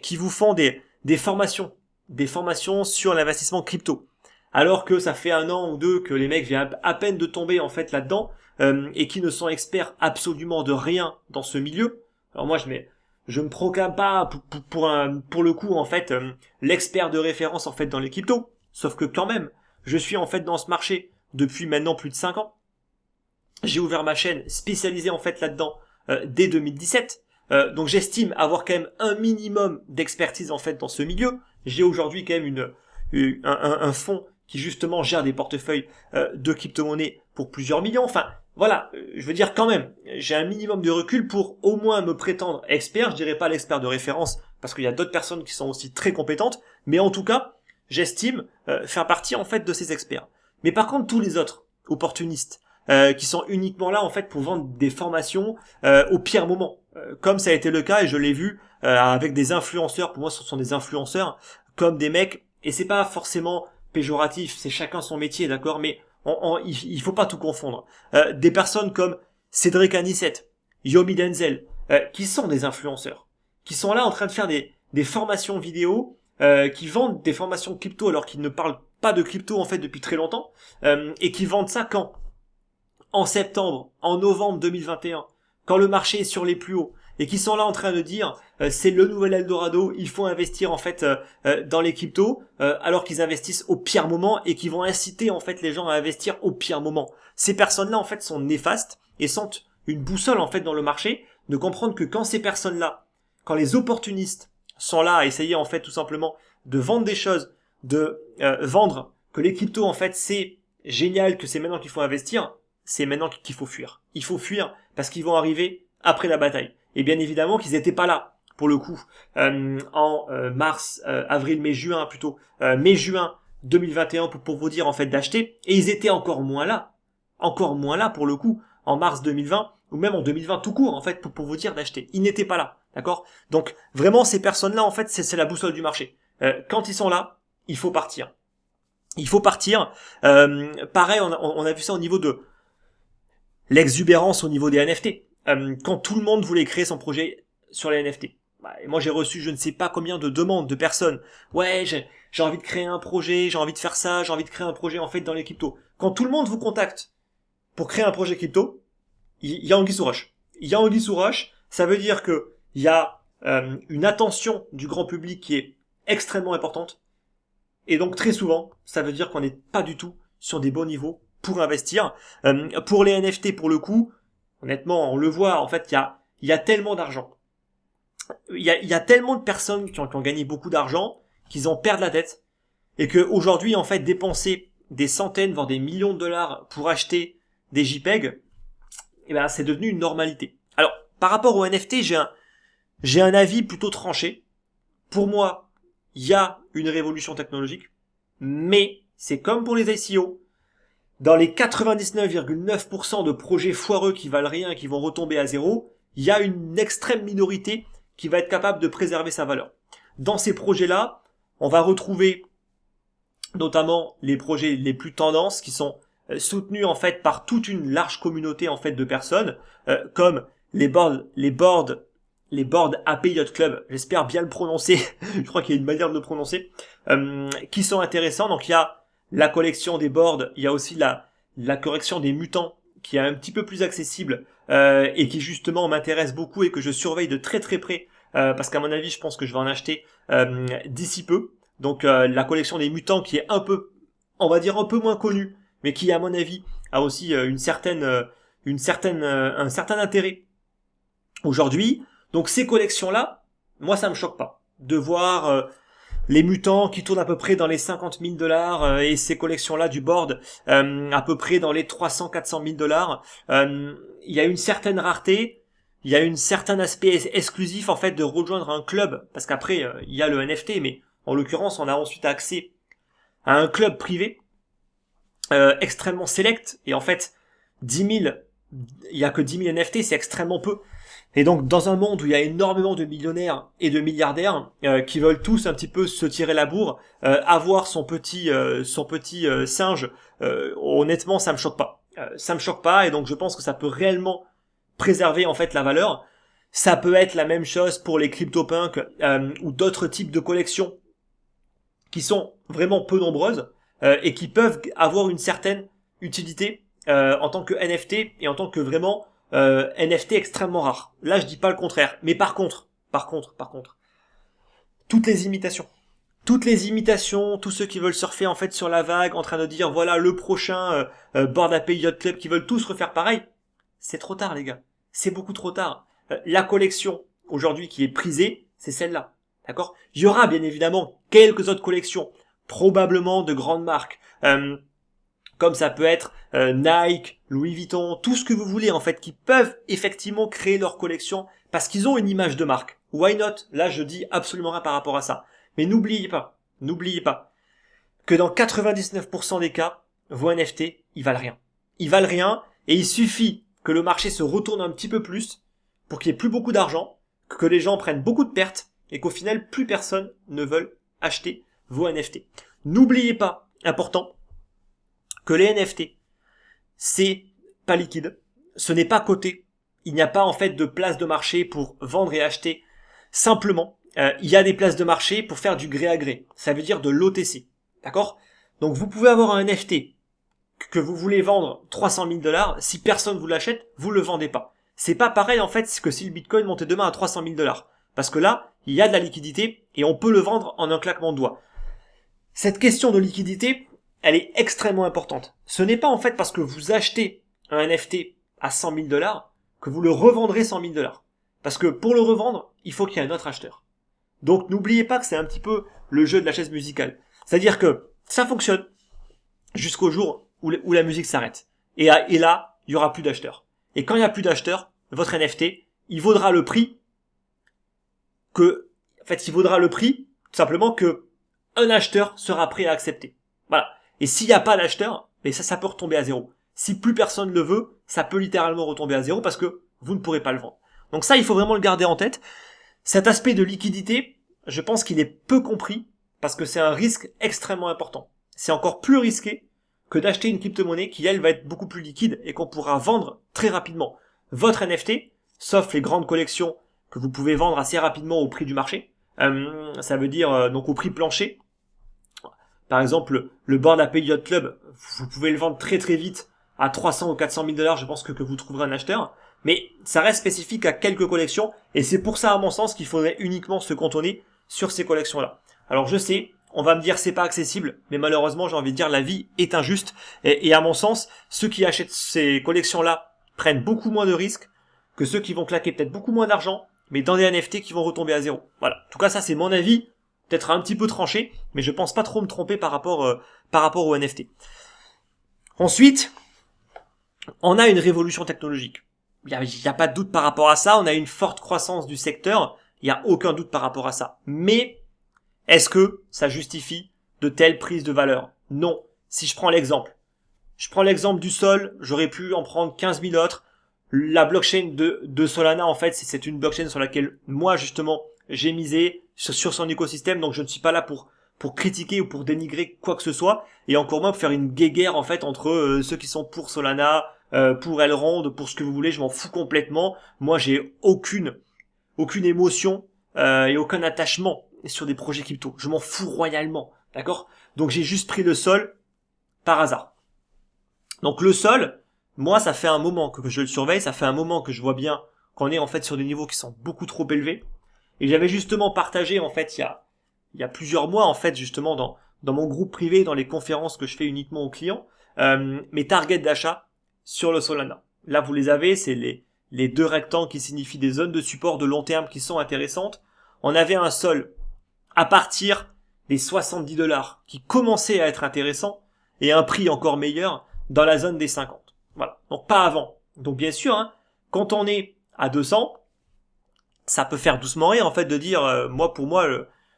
qui vous font des formations sur l'investissement crypto, alors que ça fait 1 an ou 2 que les mecs viennent à peine de tomber en fait là-dedans et qui ne sont experts absolument de rien dans ce milieu. Alors moi je me proclame pas pour le coup en fait l'expert de référence en fait dans les cryptos, sauf que quand même je suis en fait dans ce marché depuis maintenant plus de 5 ans. J'ai ouvert ma chaîne spécialisée en fait là-dedans dès 2017. Donc j'estime avoir quand même un minimum d'expertise en fait dans ce milieu. J'ai aujourd'hui quand même un fonds qui justement gère des portefeuilles de crypto-monnaies pour plusieurs millions. Enfin, voilà, je veux dire quand même, j'ai un minimum de recul pour au moins me prétendre expert. Je dirais pas l'expert de référence parce qu'il y a d'autres personnes qui sont aussi très compétentes, mais en tout cas, j'estime faire partie en fait de ces experts. Mais par contre, tous les autres opportunistes qui sont uniquement là en fait pour vendre des formations au pire moment, comme ça a été le cas et je l'ai vu avec des influenceurs. Pour moi, ce sont des influenceurs comme des mecs, et c'est pas forcément péjoratif, c'est chacun son métier, d'accord, mais il faut pas tout confondre. Des personnes comme Cédric Anissette, Yomi Denzel, qui sont des influenceurs, qui sont là en train de faire des formations vidéo, qui vendent des formations crypto alors qu'ils ne parlent pas de crypto en fait depuis très longtemps, et qui vendent ça quand? En septembre, en novembre 2021, quand le marché est sur les plus hauts, et qui sont là en train de dire c'est le nouvel Eldorado, il faut investir en fait dans les cryptos, alors qu'ils investissent au pire moment et qui vont inciter en fait les gens à investir au pire moment. Ces personnes-là en fait sont néfastes et sont une boussole en fait dans le marché de comprendre que quand ces personnes-là, quand les opportunistes sont là à essayer en fait tout simplement de vendre des choses, de vendre que les cryptos en fait c'est génial, que c'est maintenant qu'il faut investir, c'est maintenant qu'il faut fuir. Il faut fuir parce qu'ils vont arriver après la bataille. Et bien évidemment qu'ils n'étaient pas là, pour le coup, en mai-juin 2021 pour vous dire en fait d'acheter. Et ils étaient encore moins là pour le coup, en mars 2020, ou même en 2020 tout court en fait, pour vous dire d'acheter. Ils n'étaient pas là, d'accord? Donc vraiment ces personnes-là en fait c'est la boussole du marché. Quand ils sont là, il faut partir. Il faut partir. Pareil, on a vu ça au niveau de l'exubérance au niveau des NFT. Quand tout le monde voulait créer son projet sur les NFT. Et moi j'ai reçu je ne sais pas combien de demandes de personnes. Ouais, j'ai envie de créer un projet, j'ai envie de faire ça, j'ai envie de créer un projet en fait dans les cryptos. Quand tout le monde vous contacte pour créer un projet crypto, il y a anguille sous roche. Il y a anguille sous roche, ça veut dire que il y a une attention du grand public qui est extrêmement importante. Et donc très souvent, ça veut dire qu'on n'est pas du tout sur des bons niveaux pour investir. Pour les NFT, pour le coup, honnêtement, on le voit, en fait, il y a tellement d'argent. Il y a tellement de personnes qui ont gagné beaucoup d'argent qu'ils en perdent la tête. et que aujourd'hui en fait dépenser des centaines voire des millions de dollars pour acheter des JPEG, eh ben c'est devenu une normalité. Alors par rapport au NFT, j'ai un avis plutôt tranché. Pour moi, il y a une révolution technologique, mais c'est comme pour les SEO. Dans les 99,9% de projets foireux qui valent rien et qui vont retomber à zéro, il y a une extrême minorité qui va être capable de préserver sa valeur. Dans ces projets-là, on va retrouver notamment les projets les plus tendances qui sont soutenus en fait par toute une large communauté en fait de personnes, comme les boards AP Yacht Club, j'espère bien le prononcer, je crois qu'il y a une manière de le prononcer, qui sont intéressants. Donc il y a la collection des boards, il y a aussi la correction des mutants qui est un petit peu plus accessible et qui justement m'intéresse beaucoup et que je surveille de très très près parce qu'à mon avis je pense que je vais en acheter d'ici peu. Donc la collection des mutants qui est un peu, on va dire un peu moins connue, mais qui à mon avis a aussi un certain intérêt aujourd'hui. Donc ces collections-là, moi ça me choque pas de voir les mutants qui tournent à peu près dans les 50 000 dollars et ces collections-là du board à peu près dans les 300-400 000 dollars. Il y a une certaine rareté, il y a un certain aspect exclusif en fait de rejoindre un club, parce qu'après il y a le NFT, mais en l'occurrence on a ensuite accès à un club privé extrêmement select, et en fait 10 000, il y a que 10 000 NFT, c'est extrêmement peu. Et donc dans un monde où il y a énormément de millionnaires et de milliardaires qui veulent tous un petit peu se tirer la bourre, avoir son petit singe, honnêtement ça me choque pas. Ça me choque pas, et donc je pense que ça peut réellement préserver en fait la valeur. Ça peut être la même chose pour les CryptoPunks ou d'autres types de collections qui sont vraiment peu nombreuses et qui peuvent avoir une certaine utilité en tant que NFT et en tant que vraiment NFT extrêmement rare. Là, je dis pas le contraire. Mais par contre, toutes les imitations, tous ceux qui veulent surfer en fait sur la vague, en train de dire voilà le prochain Bored Ape Yacht Club, qui veulent tous refaire pareil, c'est trop tard les gars. C'est beaucoup trop tard. La collection aujourd'hui qui est prisée, c'est celle-là. D'accord ? Il y aura bien évidemment quelques autres collections, probablement de grandes marques. Comme ça peut être Nike, Louis Vuitton, tout ce que vous voulez en fait, qui peuvent effectivement créer leur collection parce qu'ils ont une image de marque. Why not ? Là, je dis absolument rien par rapport à ça. Mais n'oubliez pas que dans 99% des cas, vos NFT, ils valent rien. Ils valent rien, et il suffit que le marché se retourne un petit peu plus pour qu'il y ait plus beaucoup d'argent, que les gens prennent beaucoup de pertes et qu'au final, plus personne ne veuille acheter vos NFT. N'oubliez pas, important, que les NFT, c'est pas liquide, ce n'est pas coté, il n'y a pas en fait de place de marché pour vendre et acheter. Simplement, il y a des places de marché pour faire du gré à gré, ça veut dire de l'OTC, d'accord ? Donc vous pouvez avoir un NFT que vous voulez vendre 300 000 dollars, si personne vous l'achète, vous le vendez pas. C'est pas pareil en fait que si le Bitcoin montait demain à 300 000 dollars, parce que là, il y a de la liquidité et on peut le vendre en un claquement de doigts. Cette question de liquidité, elle est extrêmement importante. Ce n'est pas en fait parce que vous achetez un NFT à 100 000 dollars que vous le revendrez 100 000 dollars. Parce que pour le revendre, il faut qu'il y ait un autre acheteur. Donc n'oubliez pas que c'est un petit peu le jeu de la chaise musicale. C'est-à-dire que ça fonctionne jusqu'au jour où la musique s'arrête. Et là, il y aura plus d'acheteurs. Et quand il n'y a plus d'acheteurs, votre NFT, il vaudra le prix tout simplement que un acheteur sera prêt à accepter. Voilà. Et s'il n'y a pas d'acheteur, mais ça peut retomber à zéro. Si plus personne le veut, ça peut littéralement retomber à zéro parce que vous ne pourrez pas le vendre. Donc ça, il faut vraiment le garder en tête. Cet aspect de liquidité, je pense qu'il est peu compris parce que c'est un risque extrêmement important. C'est encore plus risqué que d'acheter une crypto-monnaie qui, elle, va être beaucoup plus liquide et qu'on pourra vendre très rapidement. Votre NFT, sauf les grandes collections que vous pouvez vendre assez rapidement au prix du marché, ça veut dire donc au prix plancher. Par exemple, le Bored Ape Yacht Club, vous pouvez le vendre très très vite à 300 ou 400 000 dollars, je pense que vous trouverez un acheteur. Mais ça reste spécifique à quelques collections, et c'est pour ça, à mon sens, qu'il faudrait uniquement se cantonner sur ces collections-là. Alors je sais, on va me dire c'est pas accessible, mais malheureusement, j'ai envie de dire la vie est injuste, et à mon sens, ceux qui achètent ces collections-là prennent beaucoup moins de risques que ceux qui vont claquer peut-être beaucoup moins d'argent, mais dans des NFT qui vont retomber à zéro. Voilà. En tout cas, ça c'est mon avis peut-être un petit peu tranché, mais je pense pas trop me tromper par rapport au NFT. Ensuite, on a une révolution technologique. Il y a pas de doute par rapport à ça. On a une forte croissance du secteur. Il y a aucun doute par rapport à ça. Mais est-ce que ça justifie de telles prises de valeur? Non. Si je prends l'exemple du Sol, j'aurais pu en prendre 15 000 autres. La blockchain de Solana, en fait, c'est une blockchain sur laquelle moi, justement, j'ai misé sur son écosystème. Donc, je ne suis pas là pour critiquer ou pour dénigrer quoi que ce soit. Et encore moins pour faire une guéguerre, en fait, entre ceux qui sont pour Solana, pour Elrond, pour ce que vous voulez. Je m'en fous complètement. Moi, j'ai aucune émotion et aucun attachement sur des projets crypto. Je m'en fous royalement. D'accord? Donc, j'ai juste pris le Sol par hasard. Donc, le Sol, moi, ça fait un moment que je le surveille, ça fait un moment que je vois bien qu'on est en fait sur des niveaux qui sont beaucoup trop élevés. Et j'avais justement partagé en fait il y a plusieurs mois en fait justement dans mon groupe privé, dans les conférences que je fais uniquement aux clients, mes targets d'achat sur le Solana. Là, vous les avez, c'est les deux rectangles qui signifient des zones de support de long terme qui sont intéressantes. On avait un Sol à partir des 70 $ qui commençait à être intéressant et un prix encore meilleur dans la zone des 50. Voilà. Donc pas avant. Donc bien sûr, hein, quand on est à 200, ça peut faire doucement rire en fait de dire pour moi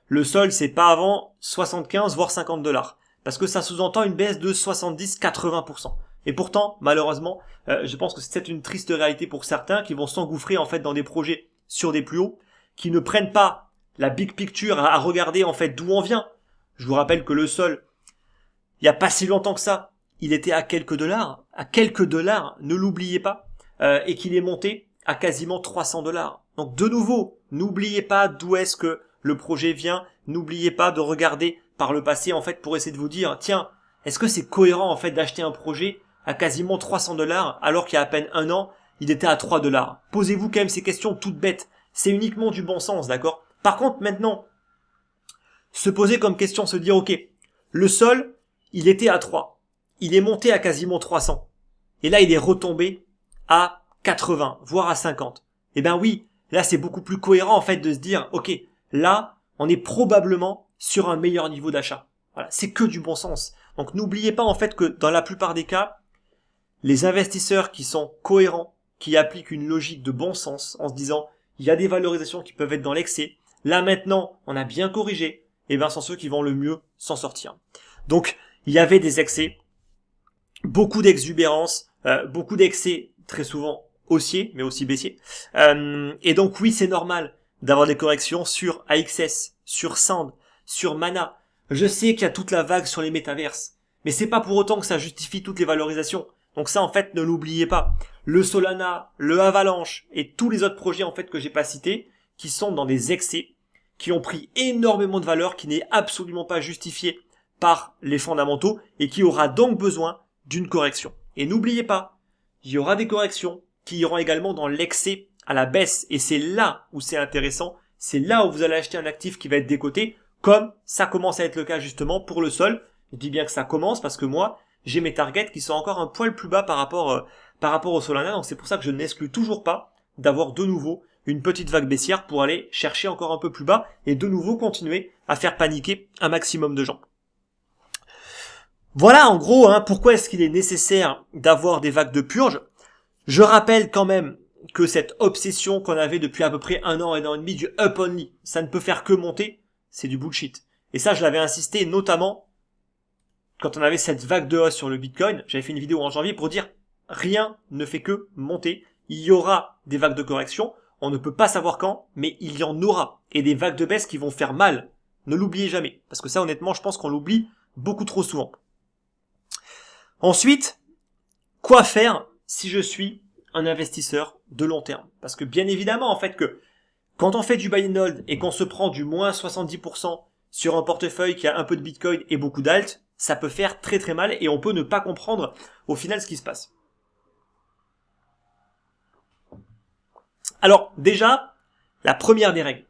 le Sol c'est pas avant 75 voire 50 $. Parce que ça sous-entend une baisse de 70-80%. Et pourtant, malheureusement, je pense que c'est une triste réalité pour certains qui vont s'engouffrer en fait dans des projets sur des plus hauts, qui ne prennent pas la big picture à regarder en fait d'où on vient. Je vous rappelle que le Sol, il y a pas si longtemps que ça, il était à quelques dollars, ne l'oubliez pas, et qu'il est monté à quasiment 300 $. Donc de nouveau, n'oubliez pas d'où est-ce que le projet vient, n'oubliez pas de regarder par le passé en fait pour essayer de vous dire, tiens, est-ce que c'est cohérent en fait d'acheter un projet à quasiment 300 $ alors qu'il y a à peine un an, il était à 3 $. Posez-vous quand même ces questions toutes bêtes, c'est uniquement du bon sens, d'accord? Par contre maintenant, se poser comme question, se dire, ok, le Sol, il était à 3. Il est monté à quasiment 300. Et là, il est retombé à 80, voire à 50. Eh ben oui, là, c'est beaucoup plus cohérent, en fait, de se dire, ok, là, on est probablement sur un meilleur niveau d'achat. Voilà, c'est que du bon sens. Donc, n'oubliez pas, en fait, que dans la plupart des cas, les investisseurs qui sont cohérents, qui appliquent une logique de bon sens, en se disant, il y a des valorisations qui peuvent être dans l'excès. Là, maintenant, on a bien corrigé. Eh ben, sont ceux qui vont le mieux s'en sortir. Donc, il y avait des excès, beaucoup d'exubérance, beaucoup d'excès très souvent haussiers, mais aussi baissiers. Et donc oui, c'est normal d'avoir des corrections sur AXS, sur Sand, sur Mana. Je sais qu'il y a toute la vague sur les métaverses, mais c'est pas pour autant que ça justifie toutes les valorisations. Donc ça, en fait, ne l'oubliez pas. Le Solana, le Avalanche et tous les autres projets en fait que j'ai pas cités, qui sont dans des excès, qui ont pris énormément de valeur, qui n'est absolument pas justifié par les fondamentaux et qui aura donc besoin d'une correction. Et n'oubliez pas, il y aura des corrections qui iront également dans l'excès à la baisse. Et c'est là où c'est intéressant. C'est là où vous allez acheter un actif qui va être décoté, comme ça commence à être le cas justement pour le Sol. Je dis bien que ça commence parce que moi, j'ai mes targets qui sont encore un poil plus bas par rapport au Solana. Donc c'est pour ça que je n'exclus toujours pas d'avoir de nouveau une petite vague baissière pour aller chercher encore un peu plus bas et de nouveau continuer à faire paniquer un maximum de gens. Voilà en gros pourquoi est-ce qu'il est nécessaire d'avoir des vagues de purge. Je rappelle quand même que cette obsession qu'on avait depuis à peu près un an et demi du up only, ça ne peut faire que monter, c'est du bullshit. Et ça je l'avais insisté notamment quand on avait cette vague de hausse sur le Bitcoin. J'avais fait une vidéo en janvier pour dire rien ne fait que monter. Il y aura des vagues de correction, on ne peut pas savoir quand, mais il y en aura. Et des vagues de baisse qui vont faire mal. Ne l'oubliez jamais. Parce que ça honnêtement je pense qu'on l'oublie beaucoup trop souvent. Ensuite, quoi faire si je suis un investisseur de long terme? Parce que bien évidemment, en fait, que quand on fait du buy and hold et qu'on se prend du moins 70% sur un portefeuille qui a un peu de Bitcoin et beaucoup d'alt, ça peut faire très très mal et on peut ne pas comprendre au final ce qui se passe. Alors, déjà, la première des règles.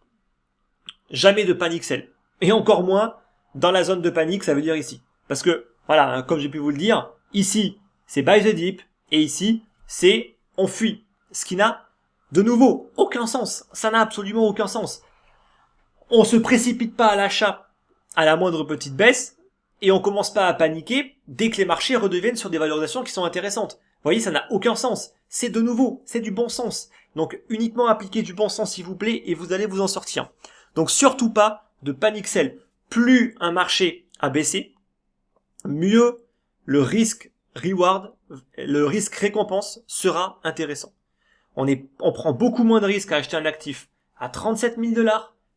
Jamais de panic sell. Et encore moins dans la zone de panique, ça veut dire ici. Parce que, voilà, comme j'ai pu vous le dire, ici, c'est buy the dip, et ici, c'est on fuit. Ce qui n'a, de nouveau, aucun sens. Ça n'a absolument aucun sens. On se précipite pas à l'achat à la moindre petite baisse et on commence pas à paniquer dès que les marchés redeviennent sur des valorisations qui sont intéressantes. Vous voyez, ça n'a aucun sens. C'est de nouveau, c'est du bon sens. Donc uniquement appliquez du bon sens s'il vous plaît et vous allez vous en sortir. Donc surtout pas de panic sell. Plus un marché a baissé, mieux le risque reward, le risque récompense sera intéressant. On prend beaucoup moins de risques à acheter un actif à 37 000 $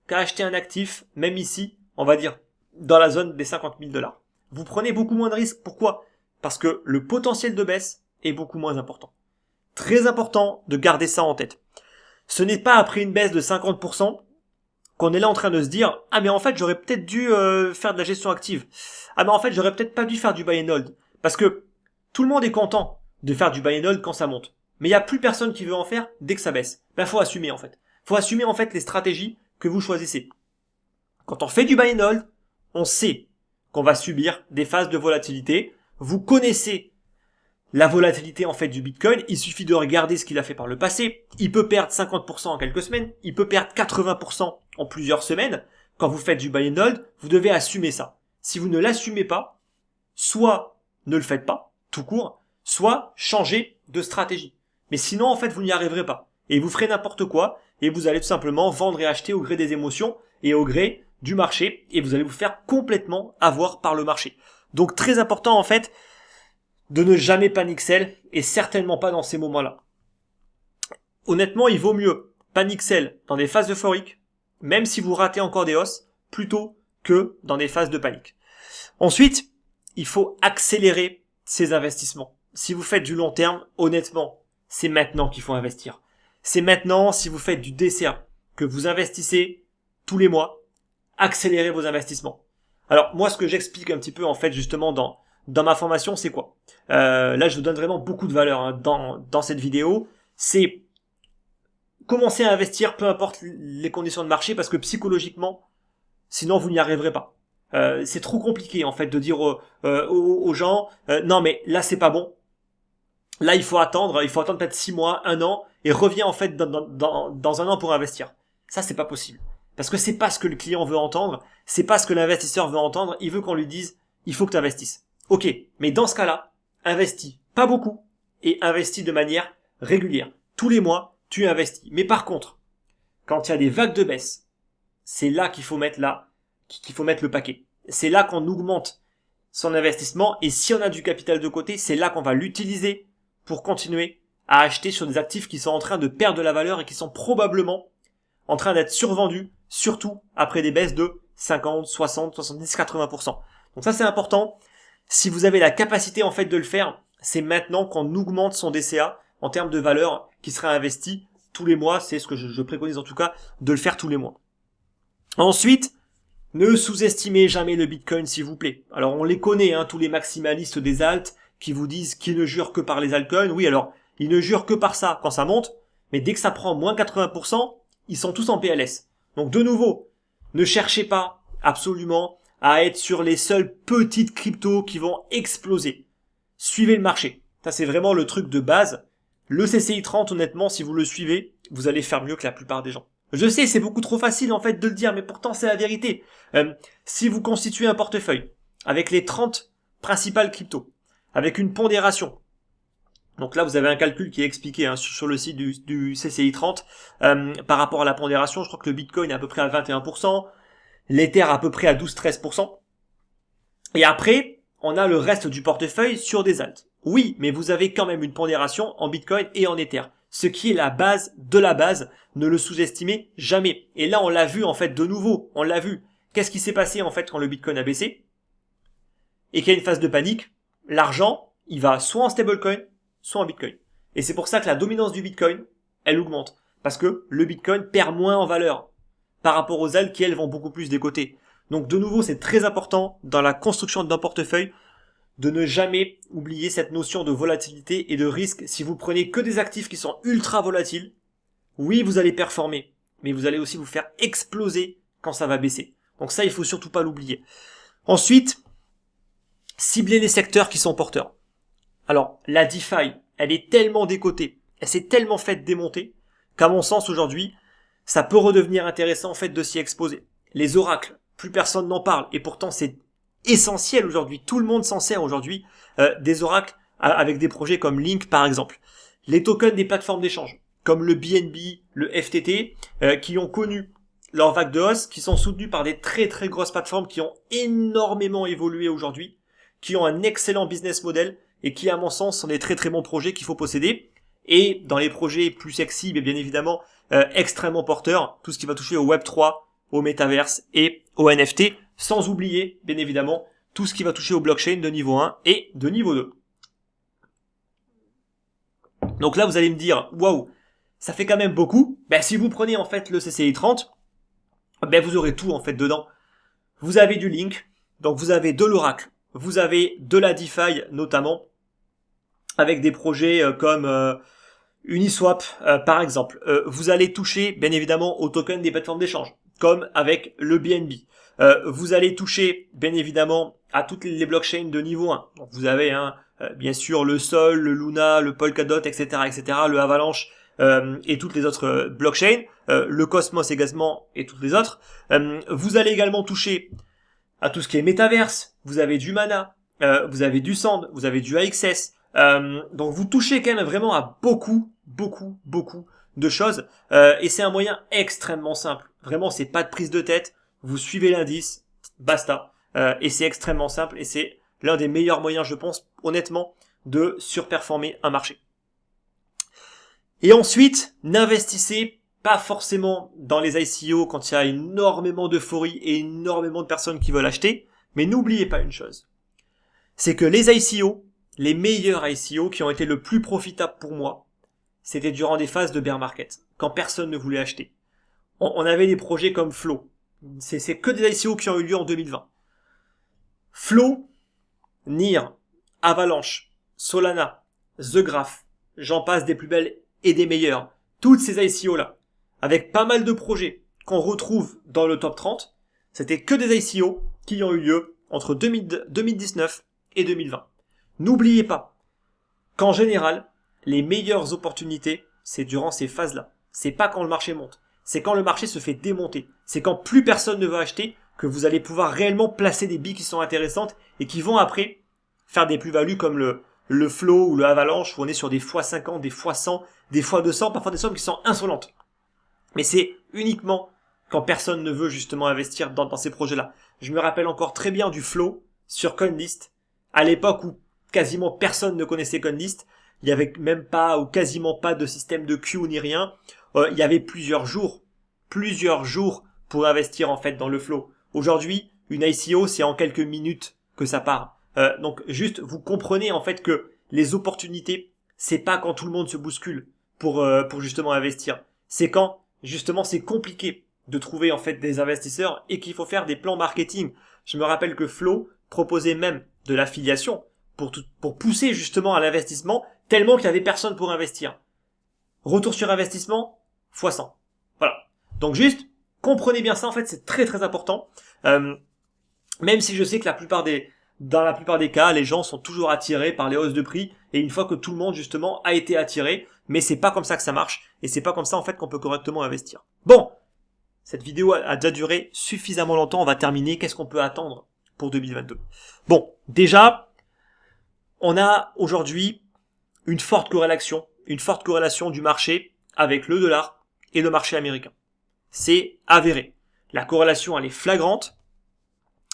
qu'à acheter un actif, même ici, on va dire, dans la zone des 50 000 $. Vous prenez beaucoup moins de risques. Pourquoi? Parce que le potentiel de baisse est beaucoup moins important. Très important de garder ça en tête. Ce n'est pas après une baisse de 50% qu'on est là en train de se dire « Ah mais en fait j'aurais peut-être dû faire de la gestion active. Ah mais en fait j'aurais peut-être pas dû faire du buy and hold. » Parce que tout le monde est content de faire du buy and hold quand ça monte. Mais il n'y a plus personne qui veut en faire dès que ça baisse. Ben faut assumer en fait. Faut assumer en fait les stratégies que vous choisissez. Quand on fait du buy and hold, on sait qu'on va subir des phases de volatilité. Vous connaissez la volatilité en fait du Bitcoin, il suffit de regarder ce qu'il a fait par le passé. Il peut perdre 50% en quelques semaines, il peut perdre 80% en plusieurs semaines. Quand vous faites du buy and hold, vous devez assumer ça. Si vous ne l'assumez pas, soit ne le faites pas, tout court, soit changez de stratégie. Mais sinon, en fait, vous n'y arriverez pas. Et vous ferez n'importe quoi, et vous allez tout simplement vendre et acheter au gré des émotions et au gré du marché, et vous allez vous faire complètement avoir par le marché. Donc très important en fait, de ne jamais panic sell, et certainement pas dans ces moments-là. Honnêtement, il vaut mieux panic sell dans des phases euphoriques, même si vous ratez encore des hausses, plutôt que dans des phases de panique. Ensuite, il faut accélérer ses investissements. Si vous faites du long terme, honnêtement, c'est maintenant qu'il faut investir. C'est maintenant, si vous faites du DCA, que vous investissez tous les mois, accélérez vos investissements. Alors, moi, ce que j'explique un petit peu, en fait, justement, dans ma formation, c'est quoi? Là, je vous donne vraiment beaucoup de valeur dans cette vidéo. C'est commencer à investir, peu importe les conditions de marché, parce que psychologiquement, sinon vous n'y arriverez pas. C'est trop compliqué en fait de dire aux gens non mais là c'est pas bon. Là il faut attendre peut-être 6 mois, 1 an, et reviens en fait dans 1 an pour investir. Ça c'est pas possible. Parce que c'est pas ce que le client veut entendre, c'est pas ce que l'investisseur veut entendre, il veut qu'on lui dise il faut que tu investisses. Ok, mais dans ce cas-là, investis pas beaucoup et investis de manière régulière. Tous les mois, tu investis. Mais par contre, quand il y a des vagues de baisse, c'est là qu'il faut mettre le paquet. C'est là qu'on augmente son investissement, et si on a du capital de côté, c'est là qu'on va l'utiliser pour continuer à acheter sur des actifs qui sont en train de perdre de la valeur et qui sont probablement en train d'être survendus, surtout après des baisses de 50, 60, 70, 80%. Donc ça c'est important. Si vous avez la capacité en fait de le faire, c'est maintenant qu'on augmente son DCA en termes de valeur qui sera investi tous les mois. C'est ce que je préconise en tout cas, de le faire tous les mois. Ensuite, ne sous-estimez jamais le Bitcoin s'il vous plaît. Alors on les connaît, tous les maximalistes des alts qui vous disent qu'ils ne jurent que par les altcoins. Oui, alors ils ne jurent que par ça quand ça monte, mais dès que ça prend moins 80%, ils sont tous en PLS. Donc de nouveau, ne cherchez pas absolument à être sur les seules petites cryptos qui vont exploser. Suivez le marché. Ça c'est vraiment le truc de base. Le CCI 30, honnêtement, si vous le suivez, vous allez faire mieux que la plupart des gens. Je sais, c'est beaucoup trop facile en fait de le dire, mais pourtant c'est la vérité. Si vous constituez un portefeuille avec les 30 principales cryptos, avec une pondération, donc là vous avez un calcul qui est expliqué sur le site du CCI 30, par rapport à la pondération, je crois que le Bitcoin est à peu près à 21%, l'Ether à peu près à 12-13%, et après on a le reste du portefeuille sur des alts. Oui, mais vous avez quand même une pondération en Bitcoin et en Ether. Ce qui est la base de la base, ne le sous-estimez jamais. Et là, on l'a vu en fait de nouveau, on l'a vu. Qu'est-ce qui s'est passé en fait quand le Bitcoin a baissé et qu'il y a une phase de panique? L'argent, il va soit en stablecoin, soit en Bitcoin. Et c'est pour ça que la dominance du Bitcoin, elle augmente. Parce que le Bitcoin perd moins en valeur par rapport aux altcoins qui, elles, vont beaucoup plus des côtés. Donc de nouveau, c'est très important dans la construction d'un portefeuille de ne jamais oublier cette notion de volatilité et de risque. Si vous prenez que des actifs qui sont ultra volatiles, oui, vous allez performer, mais vous allez aussi vous faire exploser quand ça va baisser. Donc ça, il faut surtout pas l'oublier. Ensuite, ciblez les secteurs qui sont porteurs. Alors, la DeFi, elle est tellement décotée, elle s'est tellement faite démonter, qu'à mon sens aujourd'hui, ça peut redevenir intéressant en fait de s'y exposer. Les oracles, plus personne n'en parle, et pourtant c'est essentiel aujourd'hui, tout le monde s'en sert aujourd'hui, des oracles avec des projets comme Link par exemple. Les tokens des plateformes d'échange, comme le BNB, le FTT, qui ont connu leur vague de hausse, qui sont soutenus par des très très grosses plateformes qui ont énormément évolué aujourd'hui, qui ont un excellent business model, et qui à mon sens sont des très très bons projets qu'il faut posséder. Et dans les projets plus sexy, mais bien évidemment extrêmement porteurs, tout ce qui va toucher au Web3, au Metaverse et au NFT, sans oublier bien évidemment tout ce qui va toucher au blockchain de niveau 1 et de niveau 2. Donc là vous allez me dire, waouh, ça fait quand même beaucoup. Si vous prenez en fait le CCI 30, vous aurez tout en fait dedans. Vous avez du Link, donc vous avez de l'Oracle, vous avez de la DeFi notamment, avec des projets comme Uniswap par exemple. Vous allez toucher bien évidemment aux tokens des plateformes d'échange, comme avec le BNB. Vous allez toucher bien évidemment à toutes les blockchains de niveau 1. Donc vous avez bien sûr le Sol, le Luna, le Polkadot, etc., le Avalanche et toutes les autres blockchains, le Cosmos également et toutes les autres. Vous allez également toucher à tout ce qui est Metaverse. Vous avez du Mana, vous avez du Sand, vous avez du AXS. Donc vous touchez quand même vraiment à beaucoup de choses, et c'est un moyen extrêmement simple. Vraiment, c'est pas de prise de tête. Vous suivez l'indice, basta. Et c'est extrêmement simple, et c'est l'un des meilleurs moyens, je pense, honnêtement, de surperformer un marché. Et ensuite, n'investissez pas forcément dans les ICO quand il y a énormément d'euphorie et énormément de personnes qui veulent acheter, mais n'oubliez pas une chose. C'est que les ICO, les meilleurs ICO qui ont été le plus profitables pour moi, c'était durant des phases de bear market, quand personne ne voulait acheter. On avait des projets comme Flow. C'est que des ICO qui ont eu lieu en 2020. Flow, NIR, Avalanche, Solana, The Graph, j'en passe des plus belles et des meilleures. Toutes ces ICO-là, avec pas mal de projets qu'on retrouve dans le top 30, c'était que des ICO qui ont eu lieu entre 2019 et 2020. N'oubliez pas qu'en général, les meilleures opportunités, c'est durant ces phases-là. C'est pas quand le marché monte. C'est quand le marché se fait démonter. C'est quand plus personne ne veut acheter que vous allez pouvoir réellement placer des billes qui sont intéressantes et qui vont après faire des plus-values comme le Flow ou le Avalanche, où on est sur des x50, des x100, des x200, parfois des sommes qui sont insolentes. Mais c'est uniquement quand personne ne veut justement investir dans ces projets-là. Je me rappelle encore très bien du Flow sur CoinList, à l'époque où quasiment personne ne connaissait CoinList. Il y avait même pas ou quasiment pas de système de queue ni rien. Il y avait plusieurs jours pour investir en fait dans le Flow. Aujourd'hui, une ICO, c'est en quelques minutes que ça part. Donc juste, vous comprenez en fait que les opportunités, c'est pas quand tout le monde se bouscule pour justement investir. C'est quand justement c'est compliqué de trouver en fait des investisseurs et qu'il faut faire des plans marketing. Je me rappelle que Flow proposait même de l'affiliation pour pousser justement à l'investissement, tellement qu'il y avait personne pour investir. Retour sur investissement, x100. Voilà. Donc juste, comprenez bien ça, en fait, c'est très très important. Même si je sais que dans la plupart des cas, les gens sont toujours attirés par les hausses de prix, et une fois que tout le monde justement a été attiré, mais c'est pas comme ça que ça marche, et c'est pas comme ça en fait qu'on peut correctement investir. Bon, cette vidéo a déjà duré suffisamment longtemps, on va terminer. Qu'est-ce qu'on peut attendre pour 2022? Bon, déjà, on a aujourd'hui une forte corrélation du marché avec le dollar et le marché américain. C'est avéré. La corrélation, elle est flagrante.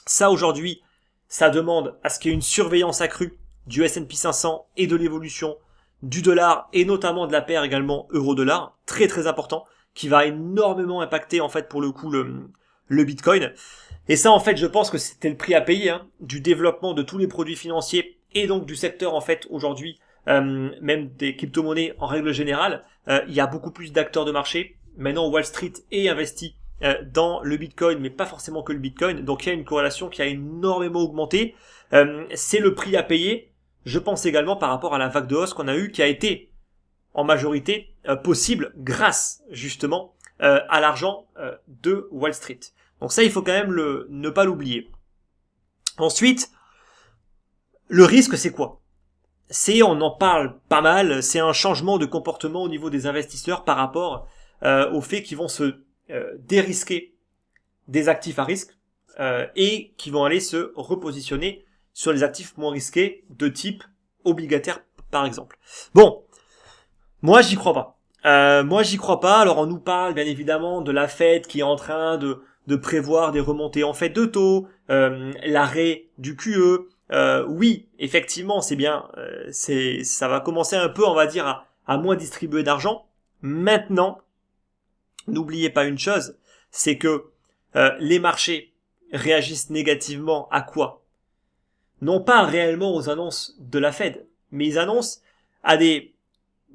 Ça, aujourd'hui, ça demande à ce qu'il y ait une surveillance accrue du S&P 500 et de l'évolution du dollar et notamment de la paire également euro-dollar. Très, très important, qui va énormément impacter, en fait, pour le coup, le Bitcoin. Et ça, en fait, je pense que c'était le prix à payer, du développement de tous les produits financiers et donc du secteur, en fait, aujourd'hui, même des crypto-monnaies en règle générale. Il y a beaucoup plus d'acteurs de marché. Maintenant, Wall Street est investi dans le Bitcoin, mais pas forcément que le Bitcoin. Donc, il y a une corrélation qui a énormément augmenté. C'est le prix à payer, je pense également par rapport à la vague de hausse qu'on a eue, qui a été en majorité possible grâce justement à l'argent de Wall Street. Donc ça, il faut quand même ne pas l'oublier. Ensuite, le risque, c'est quoi? On en parle pas mal, c'est un changement de comportement au niveau des investisseurs par rapport au fait qu'ils vont se dérisquer des actifs à risque et qui vont aller se repositionner sur les actifs moins risqués de type obligataire par exemple. Bon, moi j'y crois pas. Alors on nous parle bien évidemment de la Fed qui est en train de prévoir des remontées en fait de taux, l'arrêt du QE. Oui, effectivement, c'est bien. Ça va commencer un peu, on va dire, à moins distribuer d'argent. Maintenant, n'oubliez pas une chose, c'est que les marchés réagissent négativement à quoi? Non pas réellement aux annonces de la Fed, mais ils annoncent à des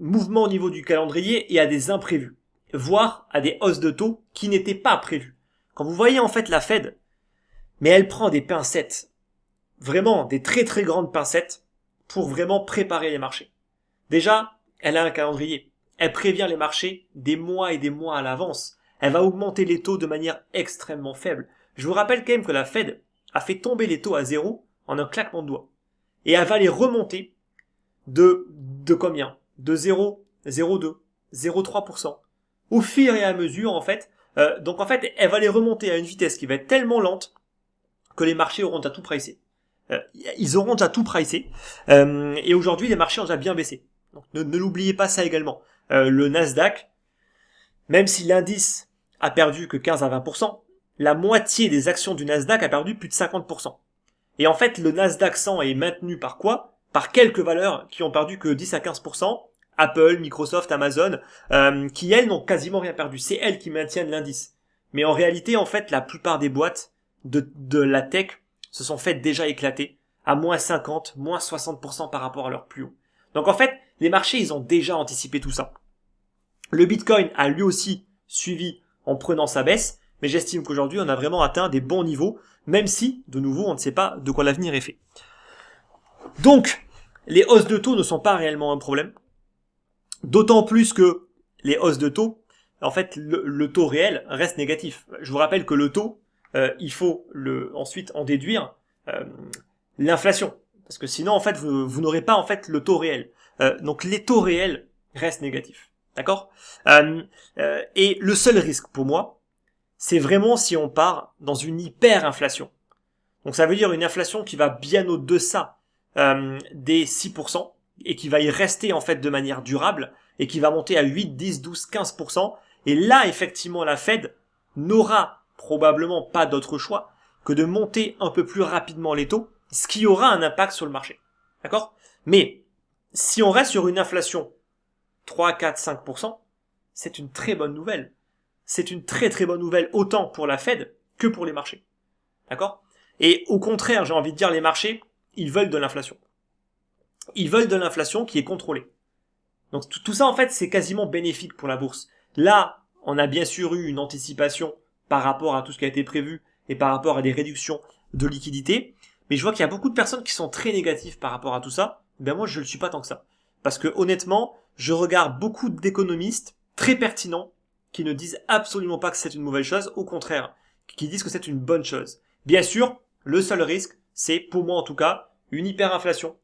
mouvements au niveau du calendrier et à des imprévus, voire à des hausses de taux qui n'étaient pas prévues. Quand vous voyez en fait la Fed, mais elle prend des pincettes, vraiment des très très grandes pincettes, pour vraiment préparer les marchés. Déjà, elle a un calendrier. Elle prévient les marchés des mois et des mois à l'avance. Elle va augmenter les taux de manière extrêmement faible. Je vous rappelle quand même que la Fed a fait tomber les taux à zéro en un claquement de doigts. Et elle va les remonter de combien? De 0, 0,2, 0,3%. Au fur et à mesure, en fait. Donc en fait, elle va les remonter à une vitesse qui va être tellement lente que les marchés auront déjà tout pricé. Ils auront déjà tout pricé. Et aujourd'hui, les marchés ont déjà bien baissé. Donc ne l'oubliez pas ça également. Le Nasdaq, même si l'indice a perdu que 15 à 20%, la moitié des actions du Nasdaq a perdu plus de 50%. Et en fait, le Nasdaq 100 est maintenu par quoi? Par quelques valeurs qui ont perdu que 10 à 15%. Apple, Microsoft, Amazon, qui elles n'ont quasiment rien perdu. C'est elles qui maintiennent l'indice. Mais en réalité, en fait, la plupart des boîtes de la tech se sont faites déjà éclater à moins 50, moins 60% par rapport à leur plus haut. Donc en fait, les marchés, ils ont déjà anticipé tout ça. Le Bitcoin a lui aussi suivi en prenant sa baisse, mais j'estime qu'aujourd'hui, on a vraiment atteint des bons niveaux, même si, de nouveau, on ne sait pas de quoi l'avenir est fait. Donc, les hausses de taux ne sont pas réellement un problème. D'autant plus que les hausses de taux, en fait, le taux réel reste négatif. Je vous rappelle que le taux, il faut ensuite en déduire l'inflation, parce que sinon, en fait, vous n'aurez pas en fait le taux réel. Donc, les taux réels restent négatifs, d'accord. Et le seul risque pour moi, c'est vraiment si on part dans une hyperinflation. Donc, ça veut dire une inflation qui va bien au-deçà des 6%. Et qui va y rester en fait de manière durable et qui va monter à 8, 10, 12, 15%. Et là, effectivement, la Fed n'aura probablement pas d'autre choix que de monter un peu plus rapidement les taux, ce qui aura un impact sur le marché. D'accord? Mais si on reste sur une inflation 3, 4, 5%, c'est une très bonne nouvelle. C'est une très très bonne nouvelle autant pour la Fed que pour les marchés. D'accord? Et au contraire, j'ai envie de dire, les marchés, ils veulent de l'inflation. Ils veulent de l'inflation qui est contrôlée. Donc tout ça, en fait, c'est quasiment bénéfique pour la bourse. Là, on a bien sûr eu une anticipation par rapport à tout ce qui a été prévu et par rapport à des réductions de liquidités. Mais je vois qu'il y a beaucoup de personnes qui sont très négatives par rapport à tout ça. Ben moi, je ne le suis pas tant que ça. Parce que honnêtement, je regarde beaucoup d'économistes très pertinents qui ne disent absolument pas que c'est une mauvaise chose. Au contraire, qui disent que c'est une bonne chose. Bien sûr, le seul risque, c'est, pour moi en tout cas, une hyperinflation.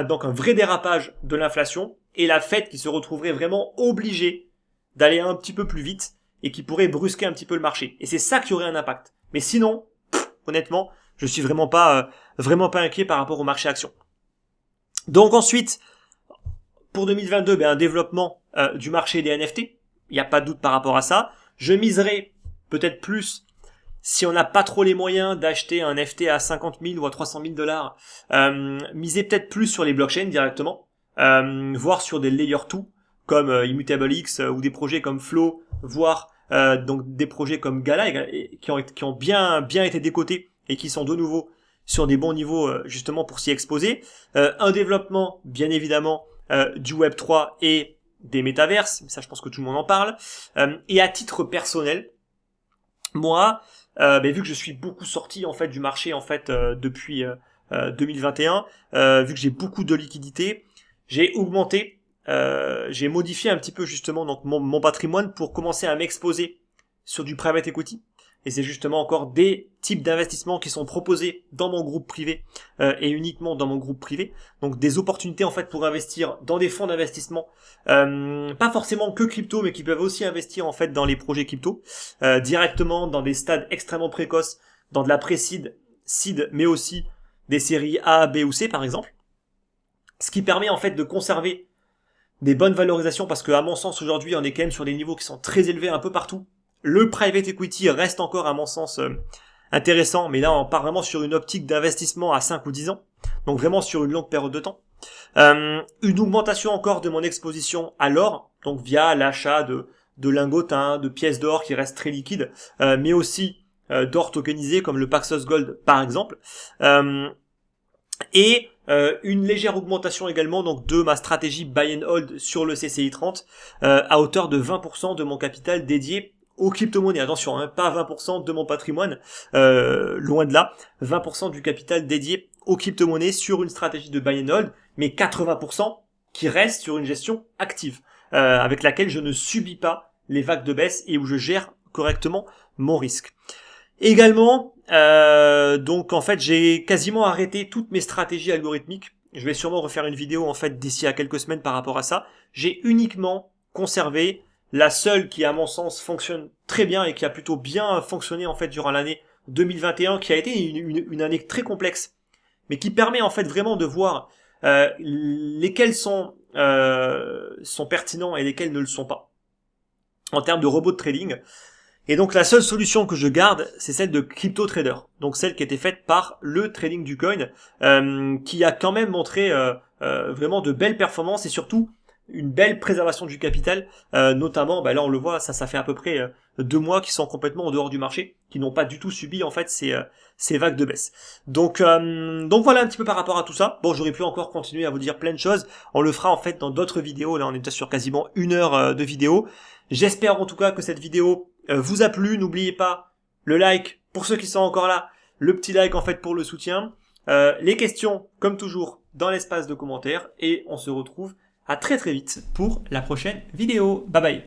Donc un vrai dérapage de l'inflation et la Fed qui se retrouverait vraiment obligée d'aller un petit peu plus vite et qui pourrait brusquer un petit peu le marché. Et c'est ça qui aurait un impact. Mais sinon, honnêtement, je suis vraiment pas inquiet par rapport au marché action. Donc ensuite, pour 2022, un développement du marché des NFT. Il n'y a pas de doute par rapport à ça. Je miserai peut-être plus si on n'a pas trop les moyens d'acheter un NFT à 50 000 ou à 300 000 $, misez peut-être plus sur les blockchains directement, voire sur des layer 2 comme ImmutableX ou des projets comme Flow, voire donc des projets comme Gala qui ont bien été décotés et qui sont de nouveau sur des bons niveaux justement pour s'y exposer. Un développement bien évidemment du Web3 et des métaverses, ça je pense que tout le monde en parle. Et à titre personnel, moi, vu que je suis beaucoup sorti en fait du marché en fait depuis 2021, vu que j'ai beaucoup de liquidités, j'ai augmenté, j'ai modifié un petit peu justement donc mon patrimoine pour commencer à m'exposer sur du private equity. et c'est justement encore des types d'investissements qui sont proposés dans mon groupe privé et uniquement dans mon groupe privé. Donc des opportunités en fait pour investir dans des fonds d'investissement, pas forcément que crypto, mais qui peuvent aussi investir en fait dans les projets crypto, directement dans des stades extrêmement précoces, dans de la pré-seed, seed, mais aussi des séries A, B ou C par exemple. Ce qui permet en fait de conserver des bonnes valorisations, parce que à mon sens aujourd'hui on est quand même sur des niveaux qui sont très élevés un peu partout. Le private equity reste encore à mon sens intéressant, mais là on part vraiment sur une optique d'investissement à 5 ou 10 ans, donc vraiment sur une longue période de temps. Une augmentation encore de mon exposition à l'or, donc via l'achat de lingots, de pièces d'or qui restent très liquides, mais aussi d'or tokenisé comme le Paxos Gold par exemple. Et une légère augmentation également donc de ma stratégie buy and hold sur le CCI 30 à hauteur de 20% de mon capital dédié aux crypto-monnaies. Attention, hein, pas 20% de mon patrimoine, loin de là, 20% du capital dédié aux crypto-monnaies sur une stratégie de buy and hold, mais 80% qui reste sur une gestion active, avec laquelle je ne subis pas les vagues de baisse et où je gère correctement mon risque. Également, donc en fait j'ai quasiment arrêté toutes mes stratégies algorithmiques. Je vais sûrement refaire une vidéo en fait d'ici à quelques semaines par rapport à ça. J'ai uniquement conservé la seule qui à mon sens fonctionne très bien et qui a plutôt bien fonctionné en fait durant l'année 2021, qui a été une année très complexe, mais qui permet en fait vraiment de voir lesquels sont pertinents et lesquels ne le sont pas en termes de robots de trading. Et donc la seule solution que je garde, c'est celle de Crypto Trader, donc celle qui a été faite par le Trading du Coin, qui a quand même montré vraiment de belles performances et surtout une belle préservation du capital, notamment, là on le voit, ça fait à peu près 2 mois qui sont complètement en dehors du marché, qui n'ont pas du tout subi en fait ces vagues de baisse. Donc voilà un petit peu par rapport à tout ça. Bon, j'aurais pu encore continuer à vous dire plein de choses, on le fera en fait dans d'autres vidéos, là on est déjà sur quasiment 1 heure de vidéo. J'espère en tout cas que cette vidéo vous a plu. N'oubliez pas le like pour ceux qui sont encore là, le petit like en fait pour le soutien, les questions comme toujours dans l'espace de commentaires, et on se retrouve à très très vite pour la prochaine vidéo. Bye bye.